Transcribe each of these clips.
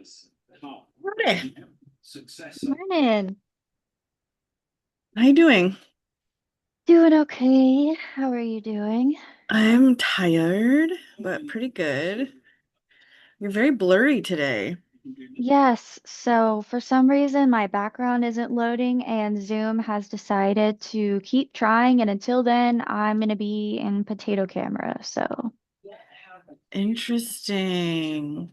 Hey, Morning. how you doing? Doing okay. How are you doing? I'm tired, but pretty good. You're very blurry today. Yes, so for some reason my background isn't loading and Zoom has decided to keep trying, and until then I'm gonna be in potato camera. So Interesting.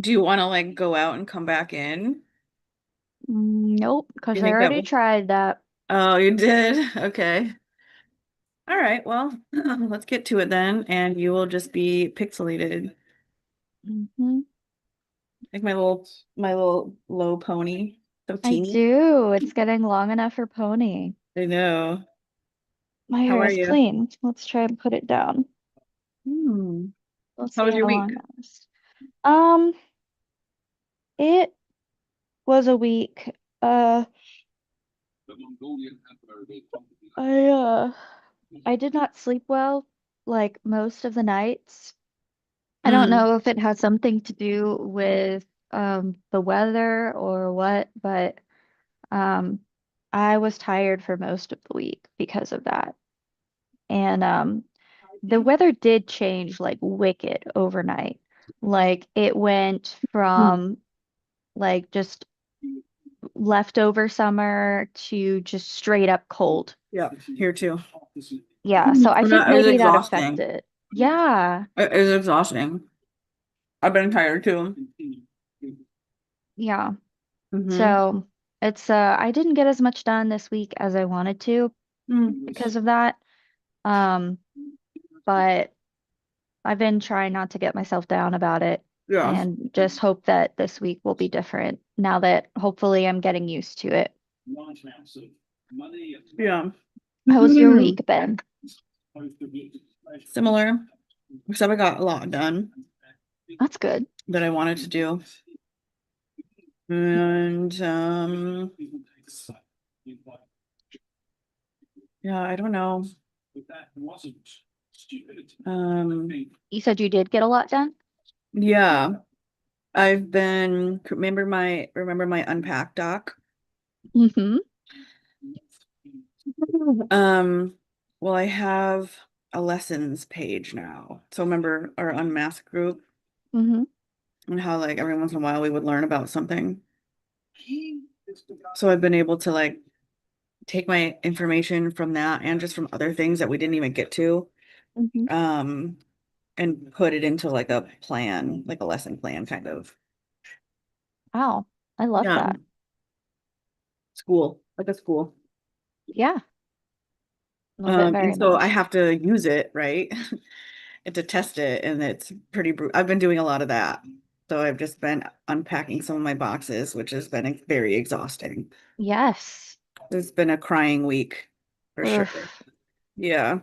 Do you want to like go out and come back in? nope, Do because you I think that already will? tried that. Oh, you did? Okay. All right. Well, let's get to it then, and you will just be pixelated, Hmm. like my little low pony, so I teeny. do. It's getting long enough for pony. I know. My How hair are is you? clean. Let's try and put it down. Hmm. Let's How see was how your long week? that lasts. Um, it was a week. Uh, I uh I did not sleep well like most of the nights. I don't Mm. know if it has something to do with the weather or what, but um I was tired for most of the week because of that. And the weather did change like wicked overnight. Like it went Mm. from like just leftover summer to just straight up cold. Yeah, here too. Yeah, so I No, think it was maybe that exhausting. affected. Yeah. It was exhausting. I've been tired too. Yeah. Mm-hmm. So it's I didn't get as much done this week as I wanted to Mm. because of that. Um, but I've been trying not to get myself down about it Yeah. and just hope that this week will be different now that hopefully I'm getting used to it. Yeah. How's your week been? Similar, except I got a lot done That's good. that I wanted to do. And yeah, I don't know. Um, You said you did get a lot done? yeah, I've been remember my unpack doc. Mm-hmm. Um, well, I have a lessons page now. So remember our unmasked group Mm-hmm. and how like every once in a while we would learn about something. So I've been able to like take my information from that and just from other things that we didn't even get to, Mm-hmm. um, and put it into like a plan, like a lesson plan kind of. Wow. I love Yeah, that. school, like a school. Yeah. Love it And very so I much. have to use it, right? And to test it, and it's pretty brutal. I've been doing a lot of that. So I've just been unpacking some of my boxes, which has been very exhausting. Yes. It's been a crying week for Ugh. sure. Yeah.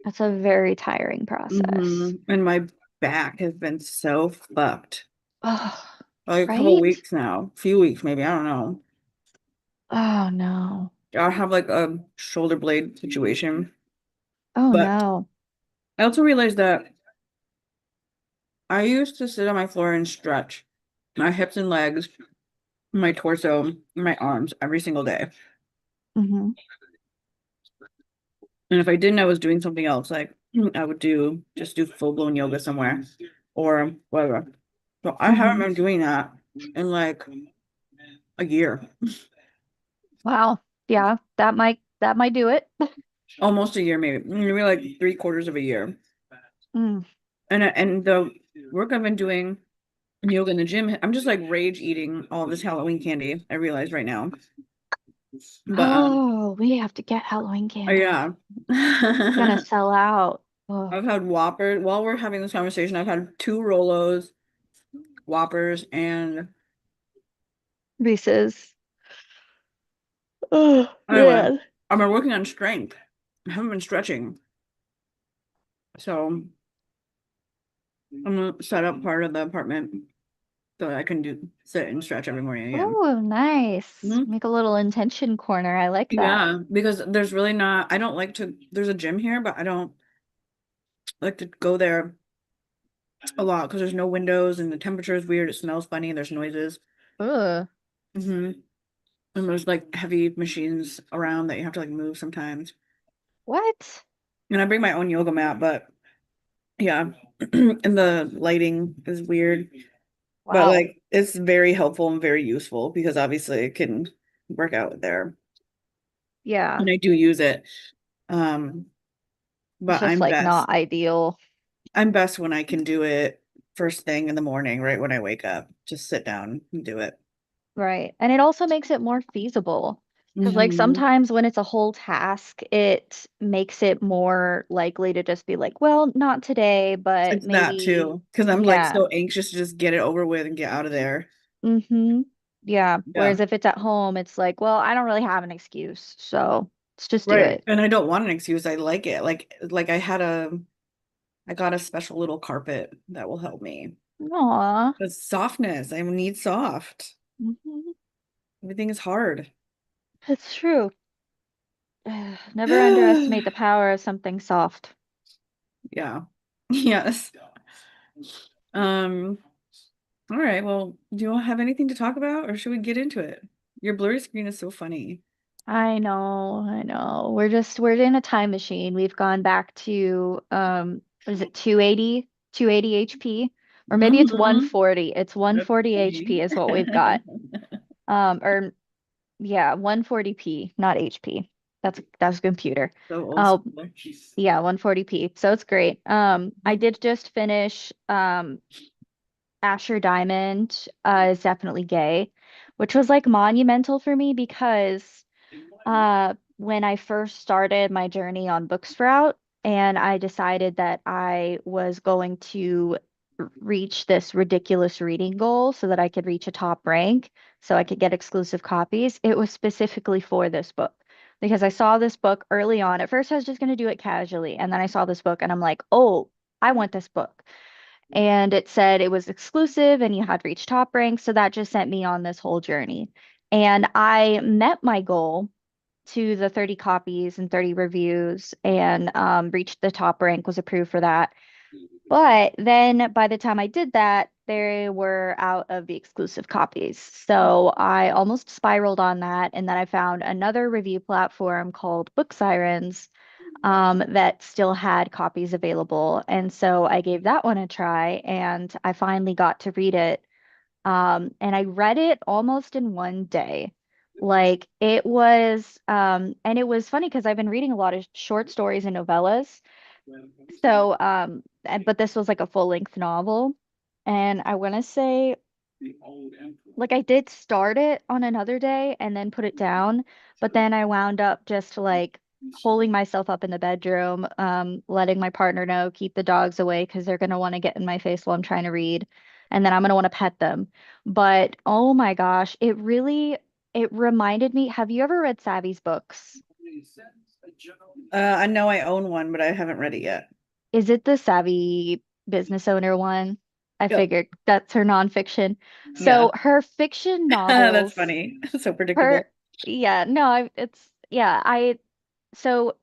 That's a very tiring process. And my back has been so fucked. Oh, Like a couple right? weeks now, few weeks maybe, I don't know. Oh no. I have like a shoulder blade situation, Oh but no. I also realized that I used to sit on my floor and stretch my hips and legs, my torso, my arms every single day. Hmm. And if I didn't, I was doing something else. Like I would just do full-blown yoga somewhere or whatever. So I haven't Hmm. been doing that in like a year, Wow. Yeah, that might do it. almost a year, maybe like 3/4 of a year. Mm. And the work I've been doing in yoga in the gym, I'm just like rage eating all this Halloween candy. I realize right now, but Oh, we have to get Halloween candy. yeah. It's gonna sell out. Oh, I've had Whoppers while we're having this conversation. I've had two Rolos, Whoppers, and Reese's. Oh, anyway, man. I've been working on strength. I haven't been stretching. So I'm gonna set up part of the apartment so I can do sit and stretch every morning again. Oh, nice. Mhm. Make a little intention corner. I like that. Yeah, because there's really not, I don't like to, there's a gym here, but I don't like to go there a lot because there's no windows and the temperature is weird. It smells funny and there's noises. Ugh. Hmm. And there's like heavy machines around that you have to like move sometimes. What? And I bring my own yoga mat, but yeah. And the lighting is weird. But Wow. like it's very helpful and very useful because obviously it can work out there. Yeah. And I do use it. Um, It's but just like not ideal. I'm best when I can do it first thing in the morning, right when I wake up. Just sit down and do it. Right. And it also makes it more feasible. Because, like, Hmm. sometimes when it's a whole task, it makes it more likely to just be like, well, not today, but It's that maybe, too. Because I'm like yeah. so anxious to just get it over with and get out of there. Mm-hmm. Yeah. Yeah. Whereas if it's at home, it's like, well, I don't really have an excuse. So let's just do Right. it. And I don't want an excuse. I like it. Like I got a special little carpet that will help me. Aw. The softness. I need soft. Hmm. Everything is hard. It's true. Never underestimate the power of something soft. Yeah. Yes. Um, all right. Well, do you all have anything to talk about or should we get into it? Your blurry screen is so funny. I know, I know. We're in a time machine. We've gone back to what is it, 280, 280 HP? Or maybe it's Mhm. 140. It's That's 140 funny. HP is what we've got. Or yeah, 140p, not HP. That's a computer. So old Oh, school. yeah, 140p. So it's great. I did just finish Asher Diamond is definitely gay, which was like monumental for me because when I first started my journey on Booksprout, and I decided that I was going to reach this ridiculous reading goal so that I could reach a top rank, so I could get exclusive copies. It was specifically for this book because I saw this book early on. At first, I was just going to do it casually, and then I saw this book, and I'm like, oh, I want this book. And it said it was exclusive and you had reached top rank, so that just sent me on this whole journey. And I met my goal to the 30 copies and 30 reviews and reached the top rank, was approved for that. But then by the time I did that, they were out of the exclusive copies. So I almost spiraled on that. And then I found another review platform called Book Sirens that still had copies available. And so I gave that one a try and I finally got to read it. And I read it almost in one day. Like and it was funny because I've been reading a lot of short stories and novellas. So, but this was like a full-length novel. And I want to say, like, I did start it on another day and then put it down, but then I wound up just like holding myself up in the bedroom, letting my partner know, keep the dogs away because they're gonna want to get in my face while I'm trying to read, and then I'm gonna want to pet them. But oh my gosh, it reminded me, have you ever read Savvy's books? I know I own one, but I haven't read it yet. Is it the Savvy business owner one? I Yep. figured that's her nonfiction. Yeah. So her fiction That's novels, funny. So predictable. her, yeah, no, so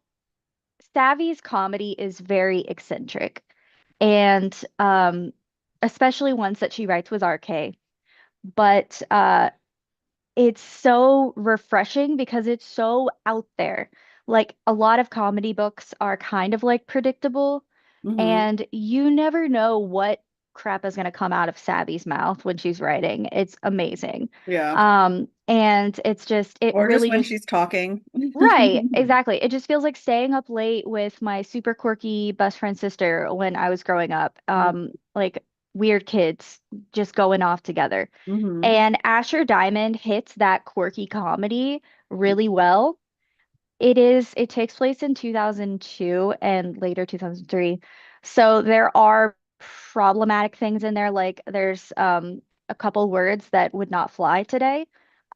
Savvy's comedy is very eccentric and especially ones that she writes with RK. But it's so refreshing because it's so out there. Like a lot of comedy books are kind of like predictable, Hmm. and you never know what crap is going to come out of Savvy's mouth when she's writing. It's amazing. Yeah. And it's just, it Or just really when just, she's talking. right, exactly. It just feels like staying up late with my super quirky best friend sister when I was growing up. Like weird kids just going off together. Hmm. And Asher Diamond hits that quirky comedy really well. It takes place in 2002 and later 2003. So there are problematic things in there, like there's a couple words that would not fly today,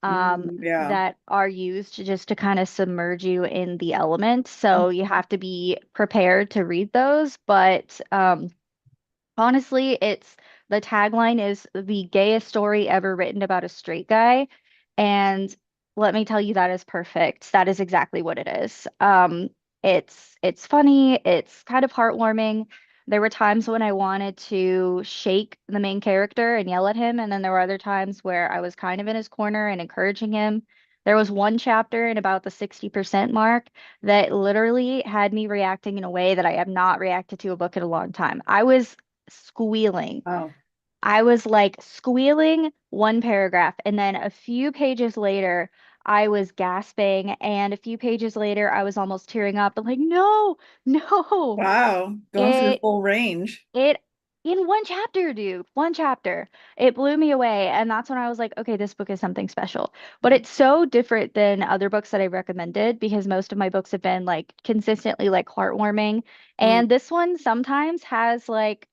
Yeah. that are used just to kind of submerge you in the element. So you have to be prepared to read those, but honestly, it's the tagline is the gayest story ever written about a straight guy. And let me tell you, that is perfect. That is exactly what it is. It's funny, it's kind of heartwarming, There were times when I wanted to shake the main character and yell at him, and then there were other times where I was kind of in his corner and encouraging him. There was one chapter in about the 60% mark that literally had me reacting in a way that I have not reacted to a book in a long time. I was squealing. Oh, I was like squealing one paragraph, and then a few pages later, I was gasping, and a few pages later, I was almost tearing up. I'm like, no, no. wow. Going through the It, full range. it, in one chapter, dude, one chapter, it blew me away. And that's when I was like, okay, this book is something special. But it's so different than other books that I recommended because most of my books have been like consistently like heartwarming. Mm, And this one sometimes has like,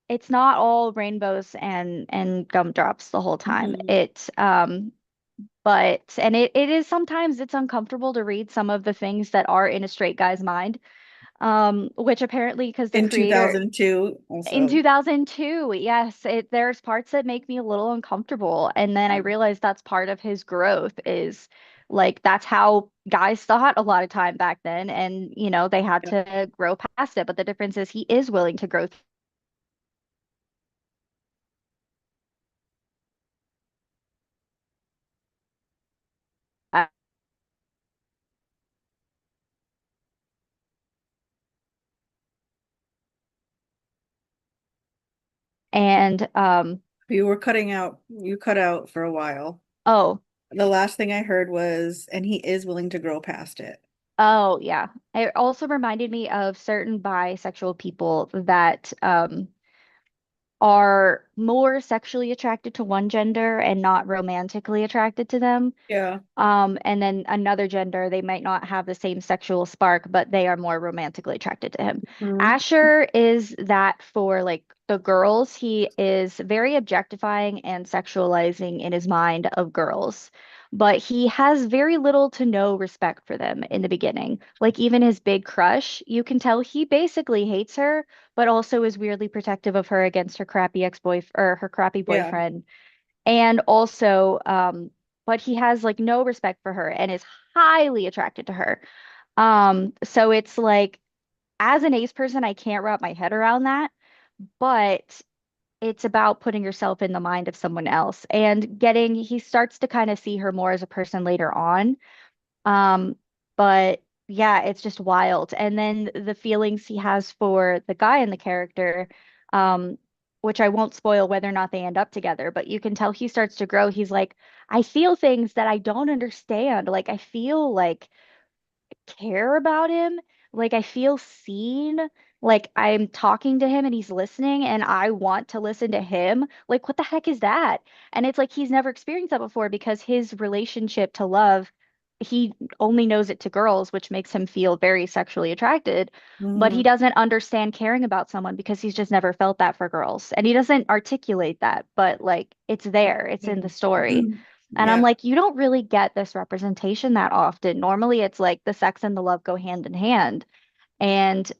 it's not all rainbows and gumdrops the whole time. mhm. But and it is sometimes it's uncomfortable to read some of the things that are in a straight guy's mind. Which apparently because the In creator 2002 in also. 2002, yes, there's parts that make me a little uncomfortable. And then I Yeah. realized that's part of his growth is like that's how guys thought a lot of time back then. And they had Yeah. to grow past it. But the difference is he is willing to grow through and You were cutting out, you cut out for a while. oh, The last thing I heard was, and he is willing to grow past it. oh yeah. It also reminded me of certain bisexual people that are more sexually attracted to one gender and not romantically attracted to them. Yeah. And then another gender, they might not have the same sexual spark, but they are more romantically attracted to him. Mhm. Asher is that for like the girls. He is very objectifying and sexualizing in his mind of girls, but he has very little to no respect for them in the beginning. Like even his big crush, you can tell he basically hates her, but also is weirdly protective of her against her crappy ex-boyfriend or her crappy Yeah. boyfriend and also but he has like no respect for her and is highly attracted to her. So it's like as an ace person I can't wrap my head around that, but it's about putting yourself in the mind of someone else and getting he starts to kind of see her more as a person later on. But yeah, it's just wild. And then the feelings he has for the guy in the character, um, which I won't spoil whether or not they end up together, but you can tell he starts to grow. He's like, I feel things that I don't understand. Like I feel like care about him. Like I feel seen. Like I'm talking to him and he's listening and I want to listen to him. Like what the heck is that? And it's like he's never experienced that before because his relationship to love, he only knows it to girls, which makes him feel very sexually attracted. But he Hmm. doesn't understand caring about someone because he's just never felt that for girls. And he doesn't articulate that, but like it's there, it's in the story. And I'm Yeah. like, you don't really get this representation that often. Normally, it's like the sex and the love go hand in hand. And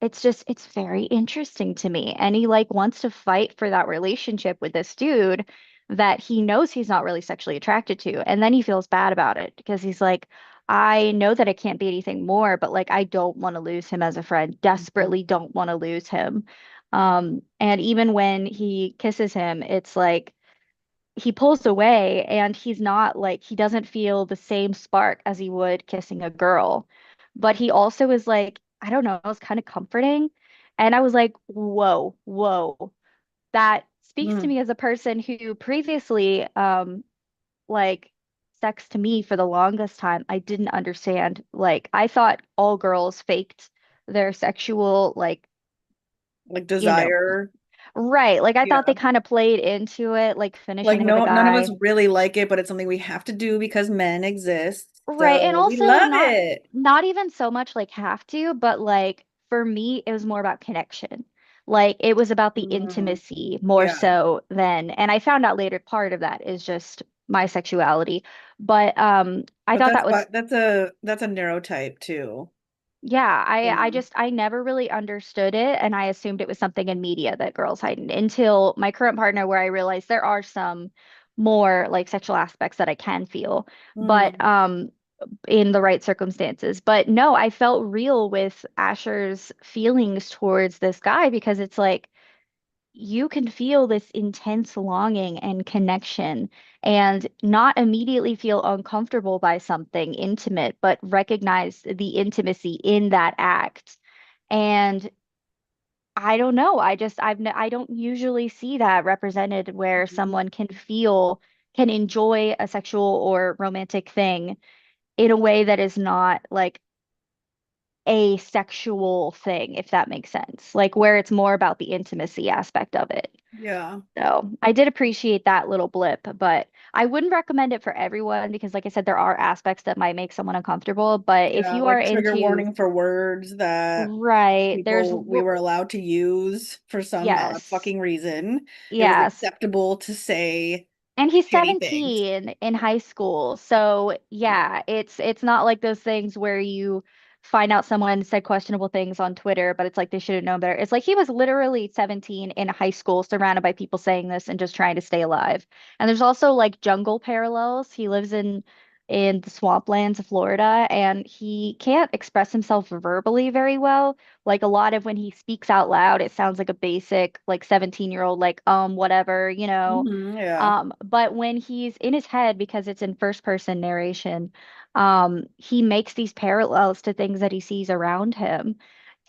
it's very interesting to me. And he like wants to fight for that relationship with this dude that he knows he's not really sexually attracted to. And then he feels bad about it because he's like, I know that it can't be anything more, but like I don't want to lose him as a friend. Desperately don't want to lose him. And even when he kisses him, it's like he pulls away and he's not like he doesn't feel the same spark as he would kissing a girl. But he also is like, I don't know, it's kind of comforting. And I was like, whoa, whoa. That speaks to Mm. me as a person who previously like sex to me for the longest time, I didn't understand. Like I thought all girls faked their sexual Like you know, desire. right. Like I thought they Yeah. kind of played into it, like Like finishing with a no, none of us guy. really like it, but it's something we have to do because men exist. Right. And So we also love not it. not even so much like have to, but like for me it was more about connection. Like it was about the Mm, intimacy more yeah. so than and I found out later part of that is just my sexuality. But I But thought that was that's a neurotype too. yeah, I Yeah. just I never really understood it and I assumed it was something in media that girls heightened until my current partner where I realized there are some more like sexual aspects that I can feel. But Mm. in the right circumstances. But no, I felt real with Asher's feelings towards this guy because it's like you can feel this intense longing and connection and not immediately feel uncomfortable by something intimate, but recognize the intimacy in that act. And I don't know. I don't usually see that represented where Mhm. someone can enjoy a sexual or romantic thing in a way that is not like a sexual thing, if that makes sense. Like where it's more about the intimacy aspect of it. Yeah. So I did appreciate that little blip, but I wouldn't recommend it for everyone because, like I said, there are aspects that might make someone uncomfortable. But if Yeah, you are like trigger into, warning for words that right, we were allowed to use for some odd yes, fucking reason. It was yes. acceptable to say And he's shitty things. 17 in high school. So yeah, it's not like those things where you find out someone said questionable things on Twitter, but it's like they should have known better. It's like he was literally 17 in high school, surrounded by people saying this and just trying to stay alive. And there's also like jungle parallels. He lives in the swamplands of Florida and he can't express himself verbally very well. Like a lot of when he speaks out loud, it sounds like a basic like 17-year-old like whatever, you know. Yeah. But when he's in his head, because it's in first person narration, he makes these parallels to things that he sees around him.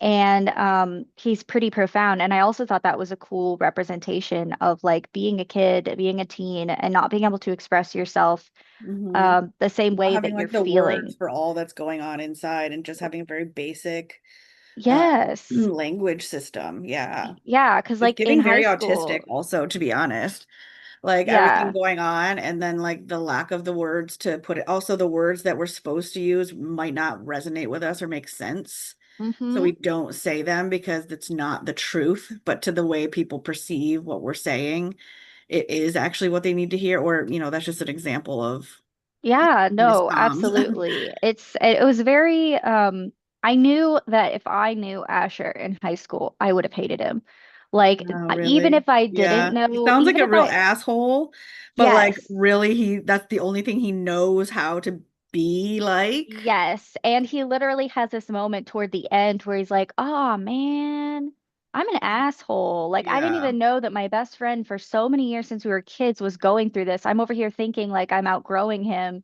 And he's pretty profound. And I also thought that was a cool representation of like being a kid, being a teen, and not being able to express yourself hmm the same Not way having that you're like the words feeling. for all that's going on inside and just having a very basic Yes. language system. Yeah. Yeah, because It's like in giving high very autistic school, also, to be honest. Like everything yeah. going on and then like the lack of the words to put it. Also, the words that we're supposed to use might not resonate with us or make sense. So Mm-hmm. we don't say them because it's not the truth, but to the way people perceive what we're saying, it is actually what they need to hear. Or, that's just an example of Yeah, no, miscomms. absolutely. It was very I knew that if I knew Asher in high school, I would have hated him. Like Oh, even really? if I didn't Yeah. He know, sounds like even a if real I asshole, but like yes. really that's the only thing he knows how to be like. Yes, and he literally has this moment toward the end where he's like, "Oh man, I'm an asshole. Like I didn't Yeah. even know that my best friend for so many years since we were kids was going through this. I'm over here thinking like I'm outgrowing him,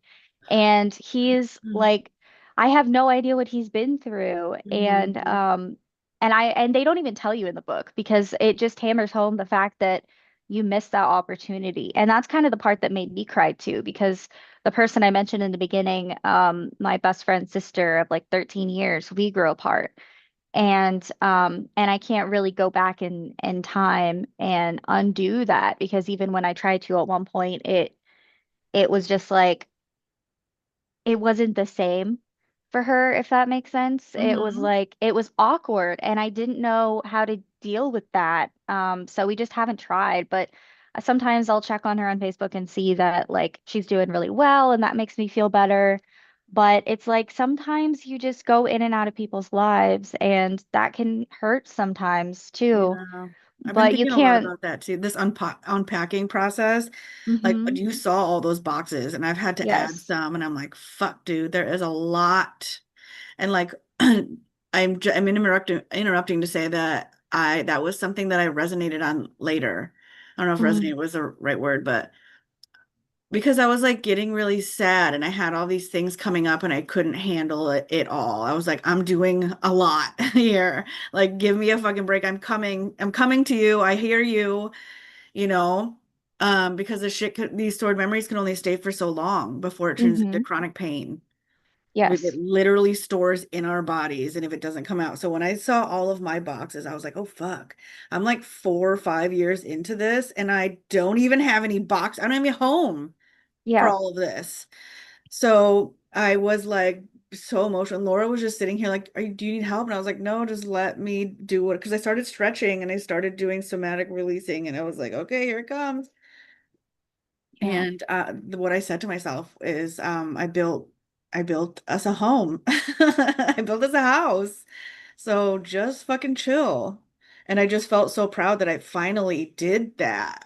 and he's like, I have no idea what he's been through." Mm-hmm. And they don't even tell you in the book because it just hammers home the fact that you missed that opportunity. And that's kind of the part that made me cry too, because the person I mentioned in the beginning, my best friend's sister of like 13 years, we grew apart. And I can't really go back in time and undo that because even when I tried to at one point, it was just like it wasn't the same for her, if that makes sense. It was Mm-hmm. like it was awkward and I didn't know how to deal with that. So we just haven't tried, but sometimes I'll check on her on Facebook and see that like she's doing really well and that makes me feel better. But it's like sometimes you just go in and out of people's lives and that can hurt sometimes too. Yeah. I've been But you thinking a lot can't, about that too. This unpacking process. Like hmm. you saw all those boxes and I've had to add Yes. some and I'm like, fuck, dude, there is a lot. And like I'm interrupting to say that I that was something that I resonated on later. I don't know if Mm, resonate was the right word, but because I was like getting really sad and I had all these things coming up and I couldn't handle it all. I was like, I'm doing a lot here. Like, give me a fucking break. I'm coming to you. I hear you, you know, because these stored memories can only stay for so long before it turns into hmm. chronic pain. It Yes. literally stores in our bodies and if it doesn't come out. So when I saw all of my boxes, I was like, oh fuck. I'm like 4 or 5 years into this and I don't even have any box. I don't have any home for Yeah. all of this. So I was like so emotional. Laura was just sitting here like, do you need help? And I was like, no, just let me do it. Because I started stretching and I started doing somatic releasing. And I was like, okay, here it comes. Yeah. And what I said to myself is, I built us a home. I built us a house. So just fucking chill. And I just felt so proud that I finally did that.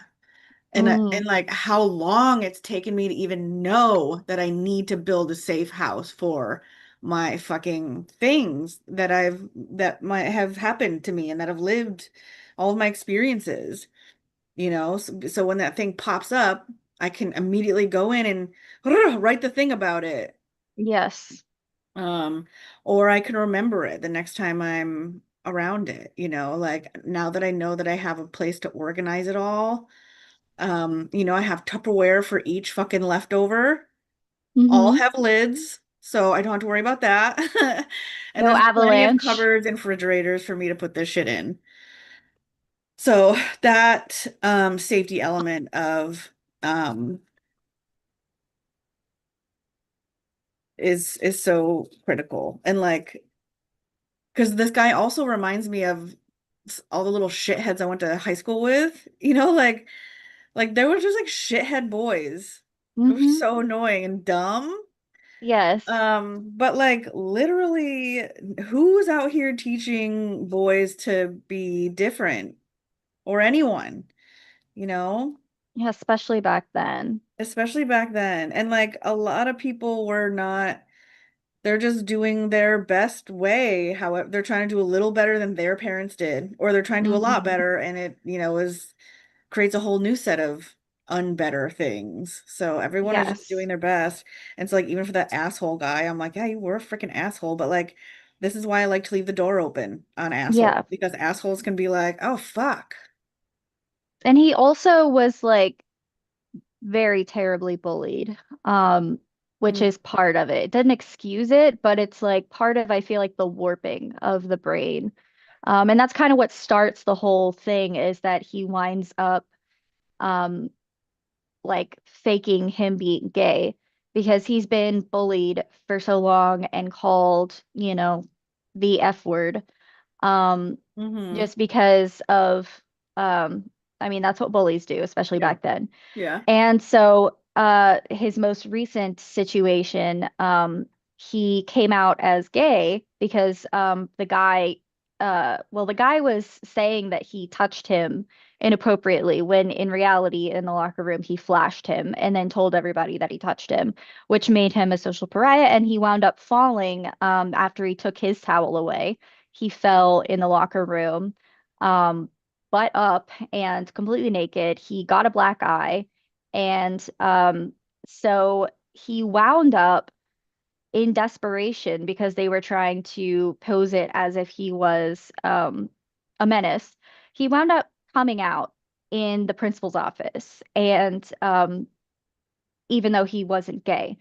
and Mm, like how long it's taken me to even know that I need to build a safe house for my fucking things that might have happened to me and that have lived all of my experiences, you know? So when that thing pops up, I can immediately go in and write the thing about it. yes. Um, or I can remember it the next time I'm around it, you know, like now that I know that I have a place to organize it all. You know, I have Tupperware for each fucking leftover. All Hmm. have lids, so I don't have to worry about that. And No there's plenty of avalanche. cupboards and refrigerators for me to put this shit in. So that safety element of um is so critical. And like because this guy also reminds me of all the little shitheads I went to high school with, you know, like there were just like shithead boys. It was Hmm. so annoying and dumb. Yes. But like literally, who's out here teaching boys to be different or anyone, you know? Yeah, especially back then. Especially back then. And like a lot of people were not, they're just doing their best way. However, they're trying to do a little better than their parents did, or they're trying to do a lot Hmm. better, and it, you know, is creates a whole new set of unbetter things. So everyone is just doing Yes. their best. And so like even for that asshole guy, I'm like, yeah, you were a freaking asshole, but like this is why I like to leave the door open on Yeah. asshole because assholes can be like, oh fuck. And he also was like very terribly bullied, which Mm, is part of it. It doesn't excuse it, but it's like part of, I feel like, the warping of the brain. And that's kind of what starts the whole thing is that he winds up um, like faking him being gay because he's been bullied for so long and called, the F word, um, mm-hmm. just because of, I mean, that's what bullies do, especially Yeah. back then. Yeah. And so his most recent situation, he came out as gay because the guy was saying that he touched him inappropriately when in reality in the locker room he flashed him and then told everybody that he touched him, which made him a social pariah and he wound up falling after he took his towel away. He fell in the locker room, um, butt up and completely naked. He got a black eye and so he wound up in desperation because they were trying to pose it as if he was a menace. He wound up coming out in the principal's office, and even though he wasn't gay,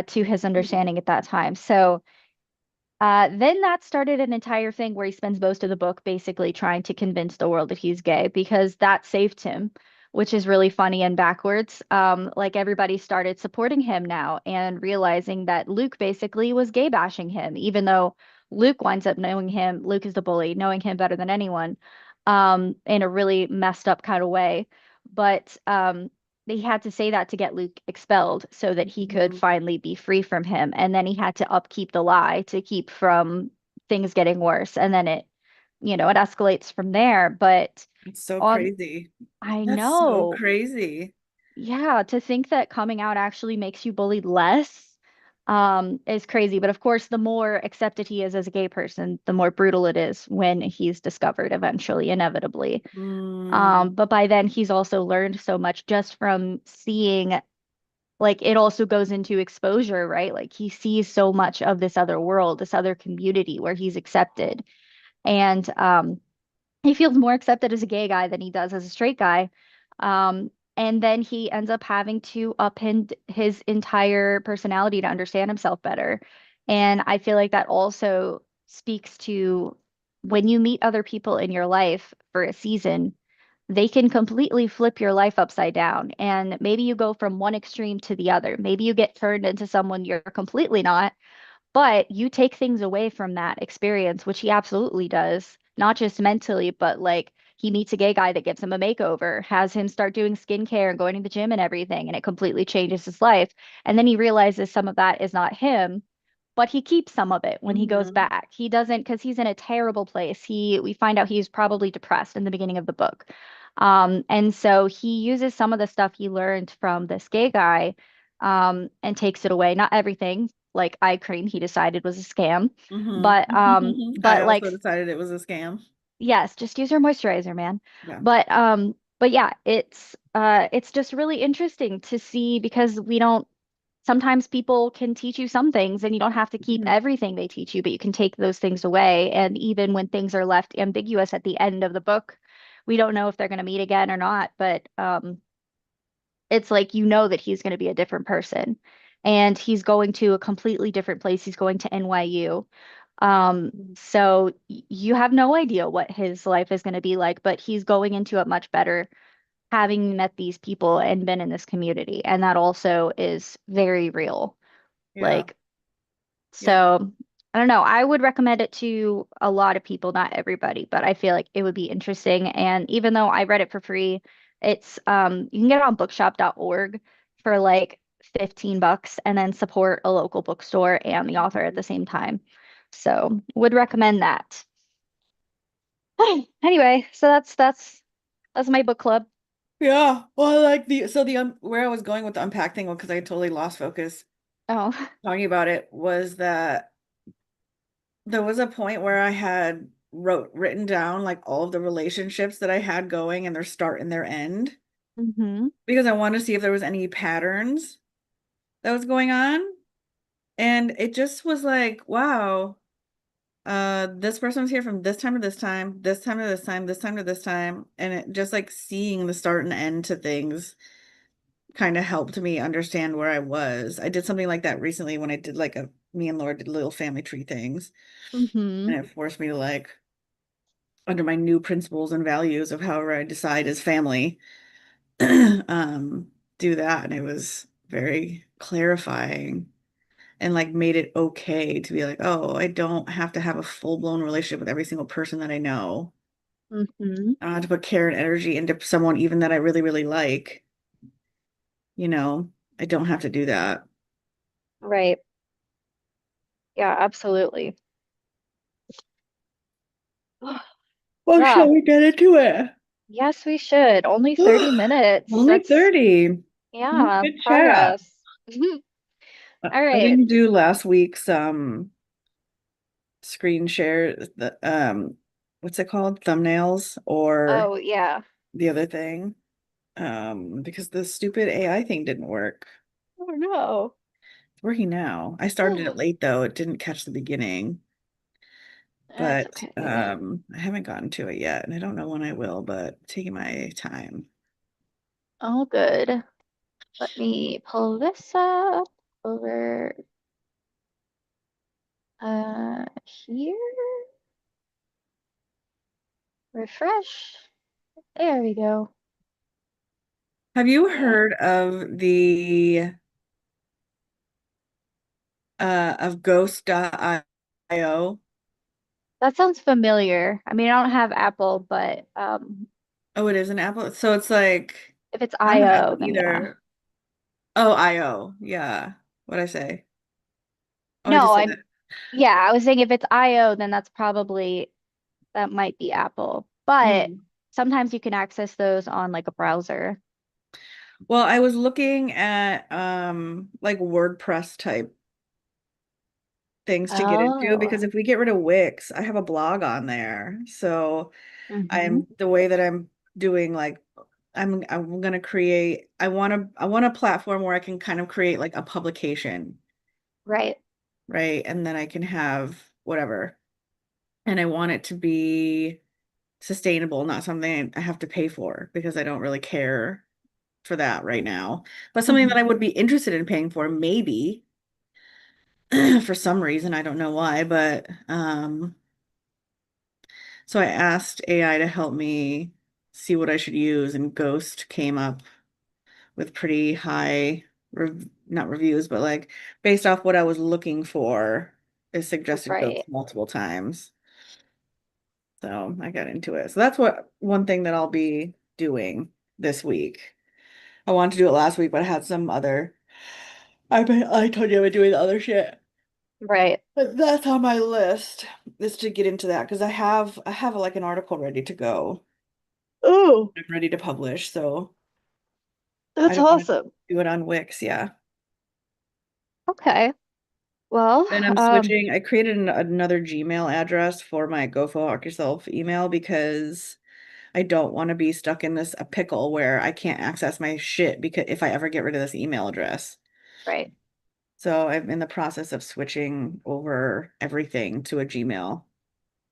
to his Mm. understanding at that time. So then that started an entire thing where he spends most of the book basically trying to convince the world that he's gay because that saved him, which is really funny and backwards. Like everybody started supporting him now and realizing that Luke basically was gay bashing him, even though Luke winds up knowing him, Luke is the bully, knowing him better than anyone, in a really messed up kind of way. But he had to say that to get Luke expelled so that he could Mhm. finally be free from him. And then he had to upkeep the lie to keep from things getting worse. And then it escalates from there. But It's so on, crazy. I That's so know, crazy. yeah, to think that coming out actually makes you bullied less, is crazy. But of course, the more accepted he is as a gay person, the more brutal it is when he's discovered eventually, inevitably. Mm, But by then, he's also learned so much just from seeing, like, it also goes into exposure, right? Like, he sees so much of this other world, this other community where he's accepted. And he feels more accepted as a gay guy than he does as a straight guy. And then he ends up having to upend his entire personality to understand himself better. And I feel like that also speaks to when you meet other people in your life for a season, they can completely flip your life upside down. And maybe you go from one extreme to the other. Maybe you get turned into someone you're completely not, but you take things away from that experience, which he absolutely does, not just mentally, but like he meets a gay guy that gives him a makeover, has him start doing skincare and going to the gym and everything, and it completely changes his life. And then he realizes some of that is not him, but he keeps some of it when he goes Hmm. back. He doesn't because he's in a terrible place. We find out he's probably depressed in the beginning of the book. And so he uses some of the stuff he learned from this gay guy, and takes it away. Not everything, like eye cream, he decided was a scam, Hmm. but I like also decided it was a scam. yes, just use your moisturizer, man. Yeah. But yeah, it's just really interesting to see because we don't sometimes people can teach you some things and you don't have to keep Mhm. everything they teach you, but you can take those things away. And even when things are left ambiguous at the end of the book, we don't know if they're going to meet again or not, but it's like you know that he's going to be a different person and he's going to a completely different place. He's going to NYU. So you have no idea what his life is going to be like, but he's going into it much better having met these people and been in this community. And that also is very real. Yeah. Like, Yeah. so I don't know. I would recommend it to a lot of people, not everybody, but I feel like it would be interesting. And even though I read it for free, it's you can get it on bookshop.org for like $15 and then support a local bookstore and the author at the same time. So would recommend that. Anyway, so that's my book club. Yeah. Well, like where I was going with the unpack thing, because I totally lost focus Oh. talking about it, was that there was a point where I had written down like all of the relationships that I had going and their start and their end Hmm. because I wanted to see if there was any patterns that was going on. And it just was like, wow, this person was here from this time to this time, this time to this time, this time to this time. And it just like seeing the start and end to things kind of helped me understand where I was. I did something like that recently when I did me and Laura did little family tree things. Hmm. And it forced me to like under my new principles and values of however I decide as family, um, do that. And it was very clarifying and like made it okay to be like, oh, I don't have to have a full-blown relationship with every single person that I know. Hmm. I don't have to put care and energy into someone even that I really, really like. You know, I don't have to do that. Right. Yeah, absolutely. Well, shall Yeah. we get into it? Yes, we should. Only 30 minutes. Only That's, 30. yeah, Good chat. progress. All I right. didn't do last week's screen share the what's it called? Thumbnails or Oh, yeah. the other thing. Because the stupid AI thing didn't work. Oh, no. It's working now. I started it late though. It didn't catch the beginning, That's but okay. I haven't gotten to it yet, and I don't know when I will, but taking my time. All good. Let me pull this up over here. Refresh. There we go. Have you Yeah. heard of the of Ghost.io? That sounds familiar. I mean, I don't have Apple, but Oh, it is an Apple. So it's like if it's I don't have IO, Apple then yeah. either. Oh, IO. Yeah. What'd I say? Oh, I No, just said I'm that. yeah, I was saying if it's IO, then that might be Apple. But Mm. sometimes you can access those on like a browser. Well, I was looking at like WordPress type things to get into because Oh. if we get rid of Wix, I have a blog on there. So Hmm. I'm the way that I'm doing like I'm gonna create I want a platform where I can kind of create like a publication, Right. right? And then I can have whatever. And I want it to be sustainable, not something I have to pay for because I don't really care for that right now. But something that I Hmm. would be interested in paying for, maybe for some reason, I don't know why, but so I asked AI to help me see what I should use, and Ghost came up with pretty high not reviews, but like based off what I was looking for, it suggested Right. Ghost multiple times. So I got into it. So that's what one thing that I'll be doing this week. I wanted to do it last week, but I had some other I told you I was doing the other shit. Right. But that's on my list is to get into that because I have like an article ready to go. Oh, I'm ready to publish, so I that's don't want to awesome. do it on Wix, yeah. Okay. Well, And I'm switching. I created another Gmail address for my Go Fuck Yourself email because I don't want to be stuck in this a pickle where I can't access my shit because if I ever get rid of this email address. right, So I'm in the process of switching over everything to a Gmail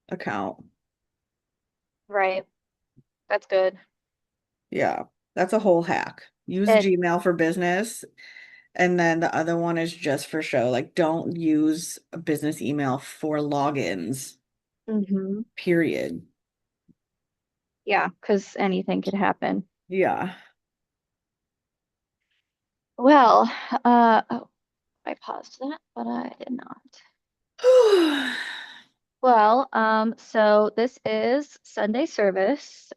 account. right. That's good. Yeah, that's a whole hack. Use It, Gmail for business, and then the other one is just for show. Like, don't use a business email for logins, hmm period. yeah, because anything could happen. Yeah. Well, oh, I paused that, but I did not. Well, so this is Sunday service.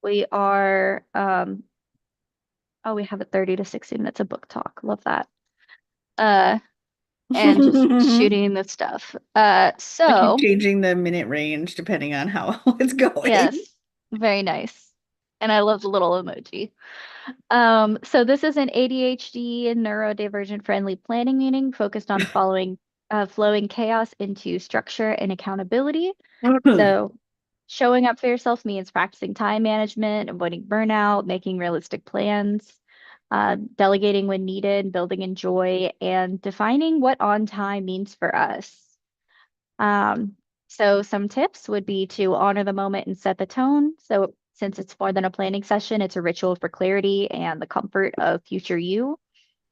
We are, oh, we have a 30 to 60 minutes of book talk. Love that. Uh, and just shooting the stuff. I keep So changing the minute range depending on how it's going. yes, very nice. And I love the little emoji. So this is an ADHD and neurodivergent friendly planning meeting focused on flowing chaos into structure and accountability. So showing up for yourself means practicing time management, avoiding burnout, making realistic plans, delegating when needed, building in joy, and defining what on time means for us. Um, so some tips would be to honor the moment and set the tone. So since it's more than a planning session, it's a ritual for clarity and the comfort of future you.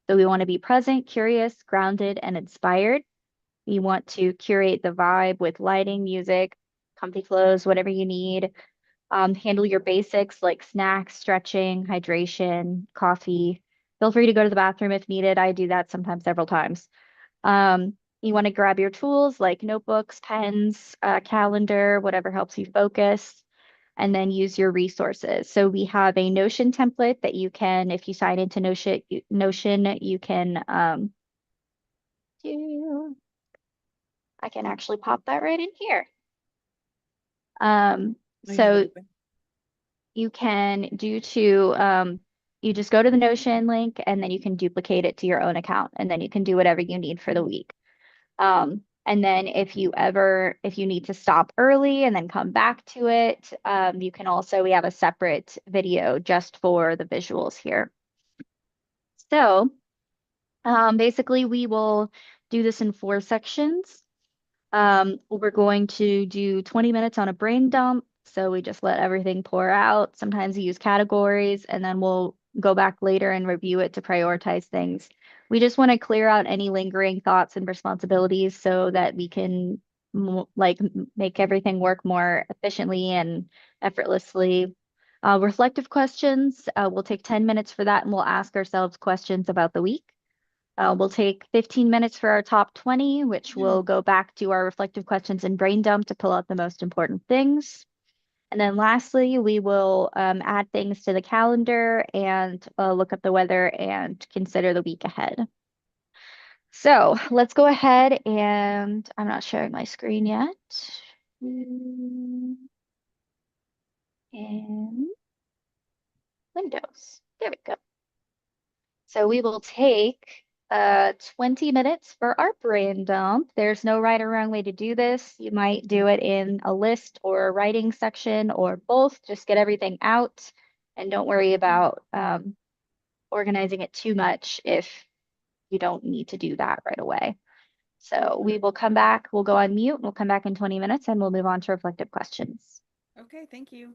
So we want to be present, curious, grounded, and inspired. You want to curate the vibe with lighting, music, comfy clothes, whatever you need. Handle your basics like snacks, stretching, hydration, coffee. Feel free to go to the bathroom if needed. I do that sometimes several times. You want to grab your tools like notebooks, pens, calendar, whatever helps you focus, and then use your resources. So we have a Notion template that you can, if you sign into Notion, you can do, I can actually pop that right in here. Um, I have it so open. you can you just go to the Notion link and then you can duplicate it to your own account, and then you can do whatever you need for the week. And then if you need to stop early and then come back to it, you can also, we have a separate video just for the visuals here. So basically, we will do this in 4 sections. We're going to do 20 minutes on a brain dump. So we just let everything pour out. Sometimes we use categories and then we'll go back later and review it to prioritize things. We just want to clear out any lingering thoughts and responsibilities so that we can make everything work more efficiently and effortlessly. Reflective questions, we'll take 10 minutes for that and we'll ask ourselves questions about the week. We'll take 15 minutes for our top 20, which will go back to our reflective questions and brain dump to pull out the most important things. And then lastly, we will add things to the calendar and look up the weather and consider the week ahead. So let's go ahead and I'm not sharing my screen yet. And Windows. There we go. So we will take 20 minutes for our brain dump. There's no right or wrong way to do this. You might do it in a list or a writing section or both. Just get everything out and don't worry about organizing it too much if you don't need to do that right away. So we will come back, we'll go on mute, we'll come back in 20 minutes and we'll move on to reflective questions. Okay, thank you.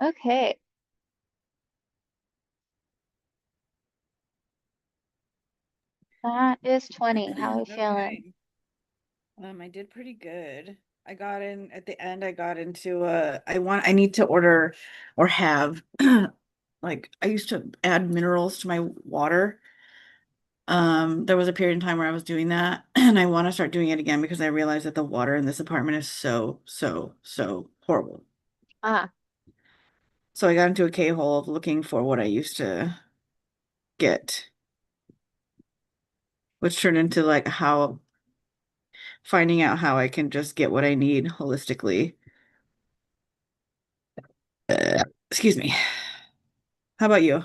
Okay, that is 20. How are you feeling? Okay. I did pretty good. I got in at the end, I got into I need to order or have like I used to add minerals to my water. There was a period in time where I was doing that, and I want to start doing it again because I realized that the water in this apartment is so horrible. Ah, So I got into a K-hole of looking for what I used to get, which turned into like how finding out how I can just get what I need holistically. Excuse me. How about you?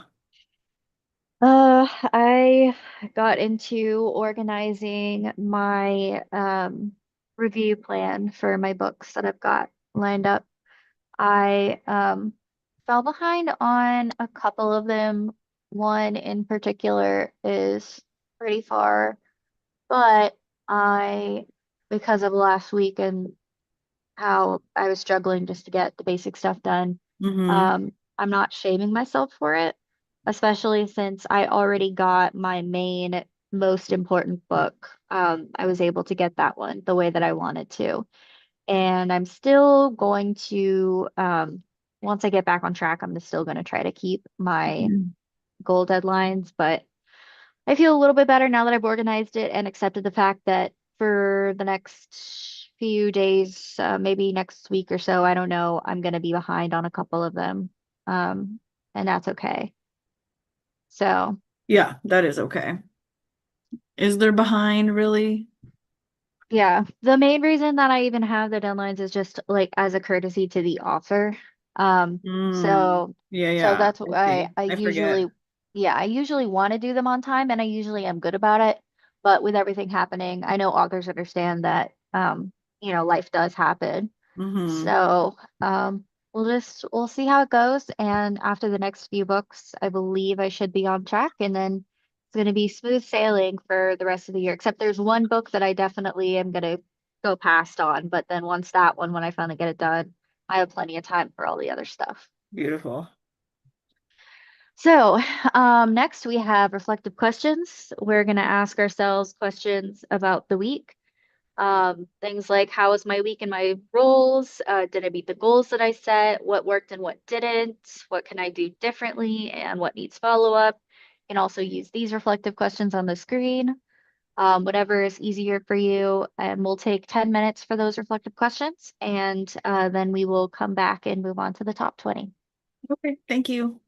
I got into organizing my review plan for my books that I've got lined up. I fell behind on a couple of them. One in particular is pretty far, but I, because of last week and how I was struggling just to get the basic stuff done, Mm-hmm. I'm not shaming myself for it, especially since I already got my main most important book. I was able to get that one the way that I wanted to. And I'm still going to, once I get back on track, I'm still going to try to keep my goal deadlines. But I feel a little bit better now that I've organized it and accepted the fact that for the next few days, maybe next week or so, I don't know, I'm going to be behind on a couple of them. Um, and that's okay. So. Yeah, that is okay. Is there behind really? Yeah, the main reason that I even have the deadlines is just like as a courtesy to the author. Um, Mm. so Yeah, so yeah. that's I why see. I I forget. usually yeah, I usually want to do them on time and I usually am good about it. But with everything happening, I know authors understand that life does happen. Mm-hmm. So, we'll see how it goes. And after the next few books, I believe I should be on track. And then it's going to be smooth sailing for the rest of the year. Except there's one book that I definitely am going to go past on. But then once that one, when I finally get it done, I have plenty of time for all the other stuff. Beautiful. So, next we have reflective questions. We're going to ask ourselves questions about the week. Things like how was my week and my roles? Did I meet the goals that I set? What worked and what didn't? What can I do differently and what needs follow up? You can also use these reflective questions on the screen, whatever is easier for you. And we'll take 10 minutes for those reflective questions, and then we will come back and move on to the top 20. Okay, thank you.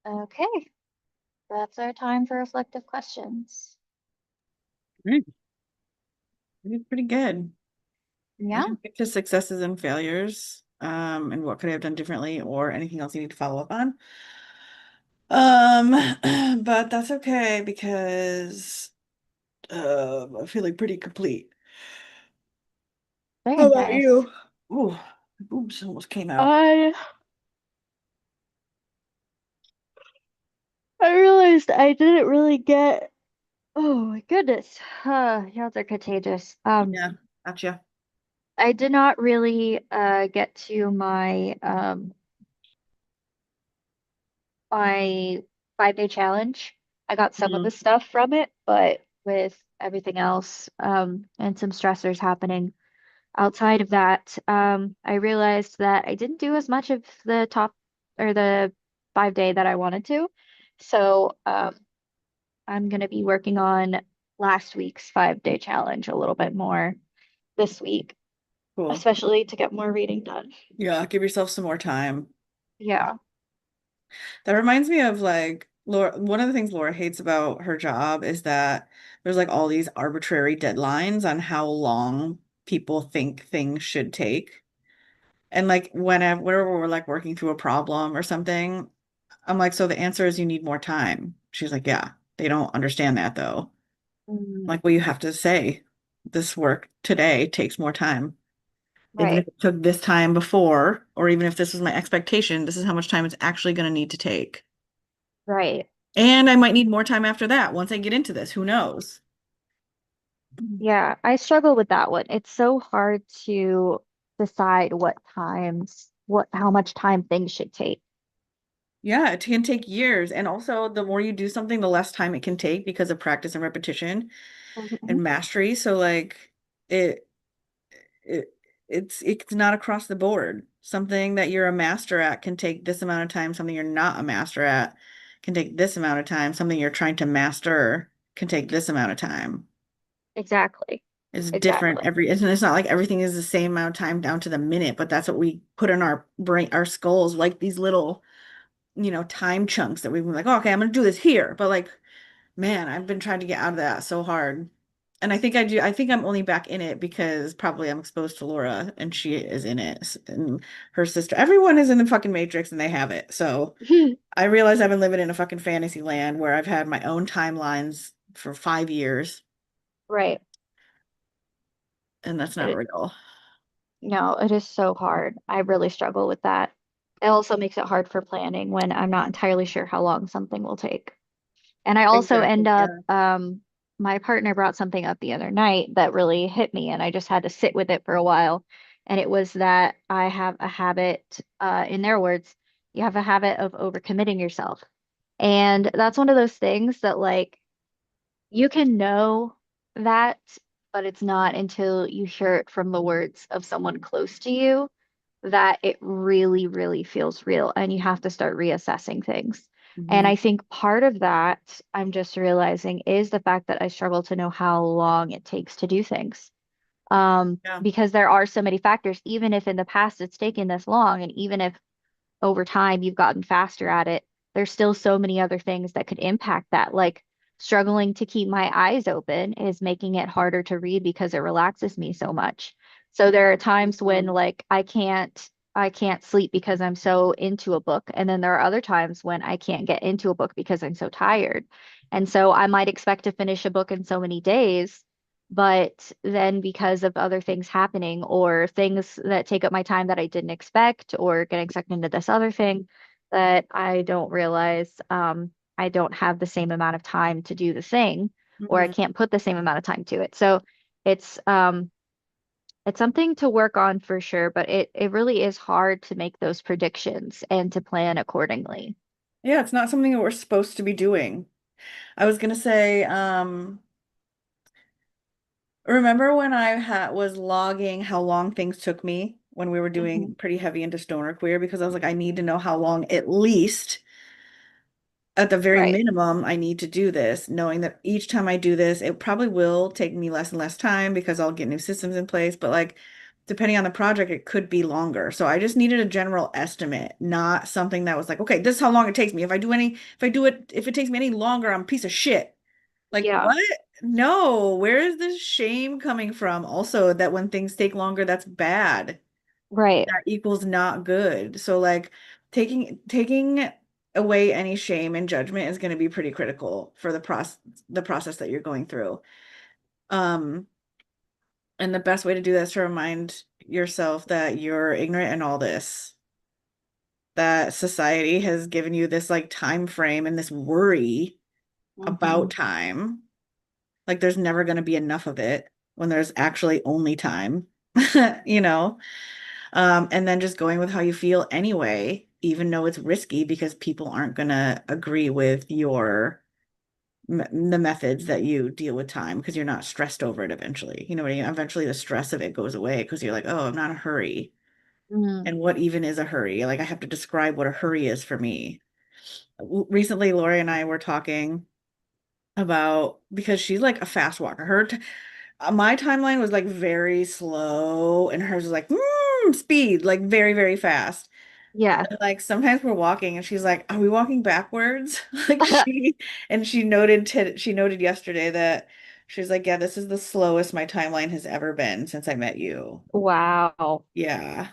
Okay, that's our time for reflective questions. Mm, pretty good. I Yeah. didn't get to successes and failures, and what could I have done differently or anything else you need to follow up on. But that's okay because I'm feeling pretty complete. How Very about nice. you? Ooh, my boobs almost came out. I I realized I didn't really get. Oh my goodness. Yawns are contagious. Yeah, gotcha. I did not really get to my 5 day challenge. I got some of the Mhm. stuff from it, but with everything else, and some stressors happening outside of that, I realized that I didn't do as much of the top or the 5 day that I wanted to. So, I'm gonna be working on last week's 5 day challenge a little bit more this week, Cool. especially to get more reading done. Yeah, give yourself some more time. Yeah. That reminds me of like Laura, one of the things Laura hates about her job is that there's like all these arbitrary deadlines on how long people think things should take. And like whenever we're like working through a problem or something, I'm like, so the answer is you need more time. She's like, yeah, they don't understand that though. I'm Mm, like, well, you have to say this work today takes more time. Even if right, it took this time before, or even if this was my expectation, this is how much time it's actually going to need to take. right. And I might need more time after that once I get into this. Who knows? Yeah, I struggle with that one. It's so hard to decide how much time things should take. Yeah, it can take years. And also, the more you do something, the less time it can take because of practice and repetition Mhm. and mastery. So like it it it's not across the board. Something that you're a master at can take this amount of time. Something you're not a master at can take this amount of time. Something you're trying to master can take this amount of time. Exactly. It's different Exactly. every, and it's not like everything is the same amount of time down to the minute, but that's what we put in our brain, our skulls, like these little, time chunks that we've been like, oh, okay, I'm gonna do this here. But like, man, I've been trying to get out of that so hard. And I think I do, I think I'm only back in it because probably I'm exposed to Laura and she is in it. And her sister, everyone is in the fucking Matrix and they have it. So I realize I've been living in a fucking fantasy land where I've had my own timelines for 5 years, Right. and that's not It, real. no, it is so hard. I really struggle with that. It also makes it hard for planning when I'm not entirely sure how long something will take. And I also end Exactly. up, Yeah. my partner brought something up the other night that really hit me, and I just had to sit with it for a while. And it was that I have a habit, in their words, you have a habit of overcommitting yourself. And that's one of those things that, like, you can know that, but it's not until you hear it from the words of someone close to you that it really, really feels real. And you have to start reassessing things. And Mhm. I think part of that, I'm just realizing, is the fact that I struggle to know how long it takes to do things. Yeah. Because there are so many factors, even if in the past it's taken this long, and even if over time you've gotten faster at it, there's still so many other things that could impact that. Like struggling to keep my eyes open is making it harder to read because it relaxes me so much. So there are times when Mhm. like I can't sleep because I'm so into a book. And then there are other times when I can't get into a book because I'm so tired. And so I might expect to finish a book in so many days, but then because of other things happening or things that take up my time that I didn't expect or getting sucked into this other thing that I don't realize, I don't have the same amount of time to do the thing, or I Mhm. can't put the same amount of time to it. So it's um it's something to work on for sure, but it really is hard to make those predictions and to plan accordingly. Yeah, it's not something that we're supposed to be doing. I was gonna say, remember when I was logging how long things took me when we were Mhm. doing pretty heavy into stoner queer because I was like, I need to know how long at least at the very Right. minimum I need to do this, knowing that each time I do this, it probably will take me less and less time because I'll get new systems in place. But like depending on the project, it could be longer. So I just needed a general estimate, not something that was like, okay, this is how long it takes me. If it takes me any longer, I'm a piece of shit. Like, Yeah, what? No, where is this shame coming from? Also, that when things take longer, that's bad. right. That equals not good. So like taking away any shame and judgment is going to be pretty critical for the process that you're going through. Um, and the best way to do that is to remind yourself that you're ignorant in all this, that society has given you this like time frame and this worry Hmm. about time. Like there's never going to be enough of it when there's actually only time, you know? And then just going with how you feel anyway, even though it's risky because people aren't going to agree with the methods that you deal with time because you're not stressed over it eventually. You know what I mean? Eventually the stress of it goes away because you're like, oh, I'm not in a hurry. Mm. And what even is a hurry? Like I have to describe what a hurry is for me. Recently, Lori and I were talking about because she's like a fast walker. My timeline was like very slow, and hers was like speed, like very, very fast. Yeah. Like sometimes we're walking, and she's like, "Are we walking backwards?" Like she noted yesterday that she's like, "Yeah, this is the slowest my timeline has ever been since I met you." Wow. Yeah.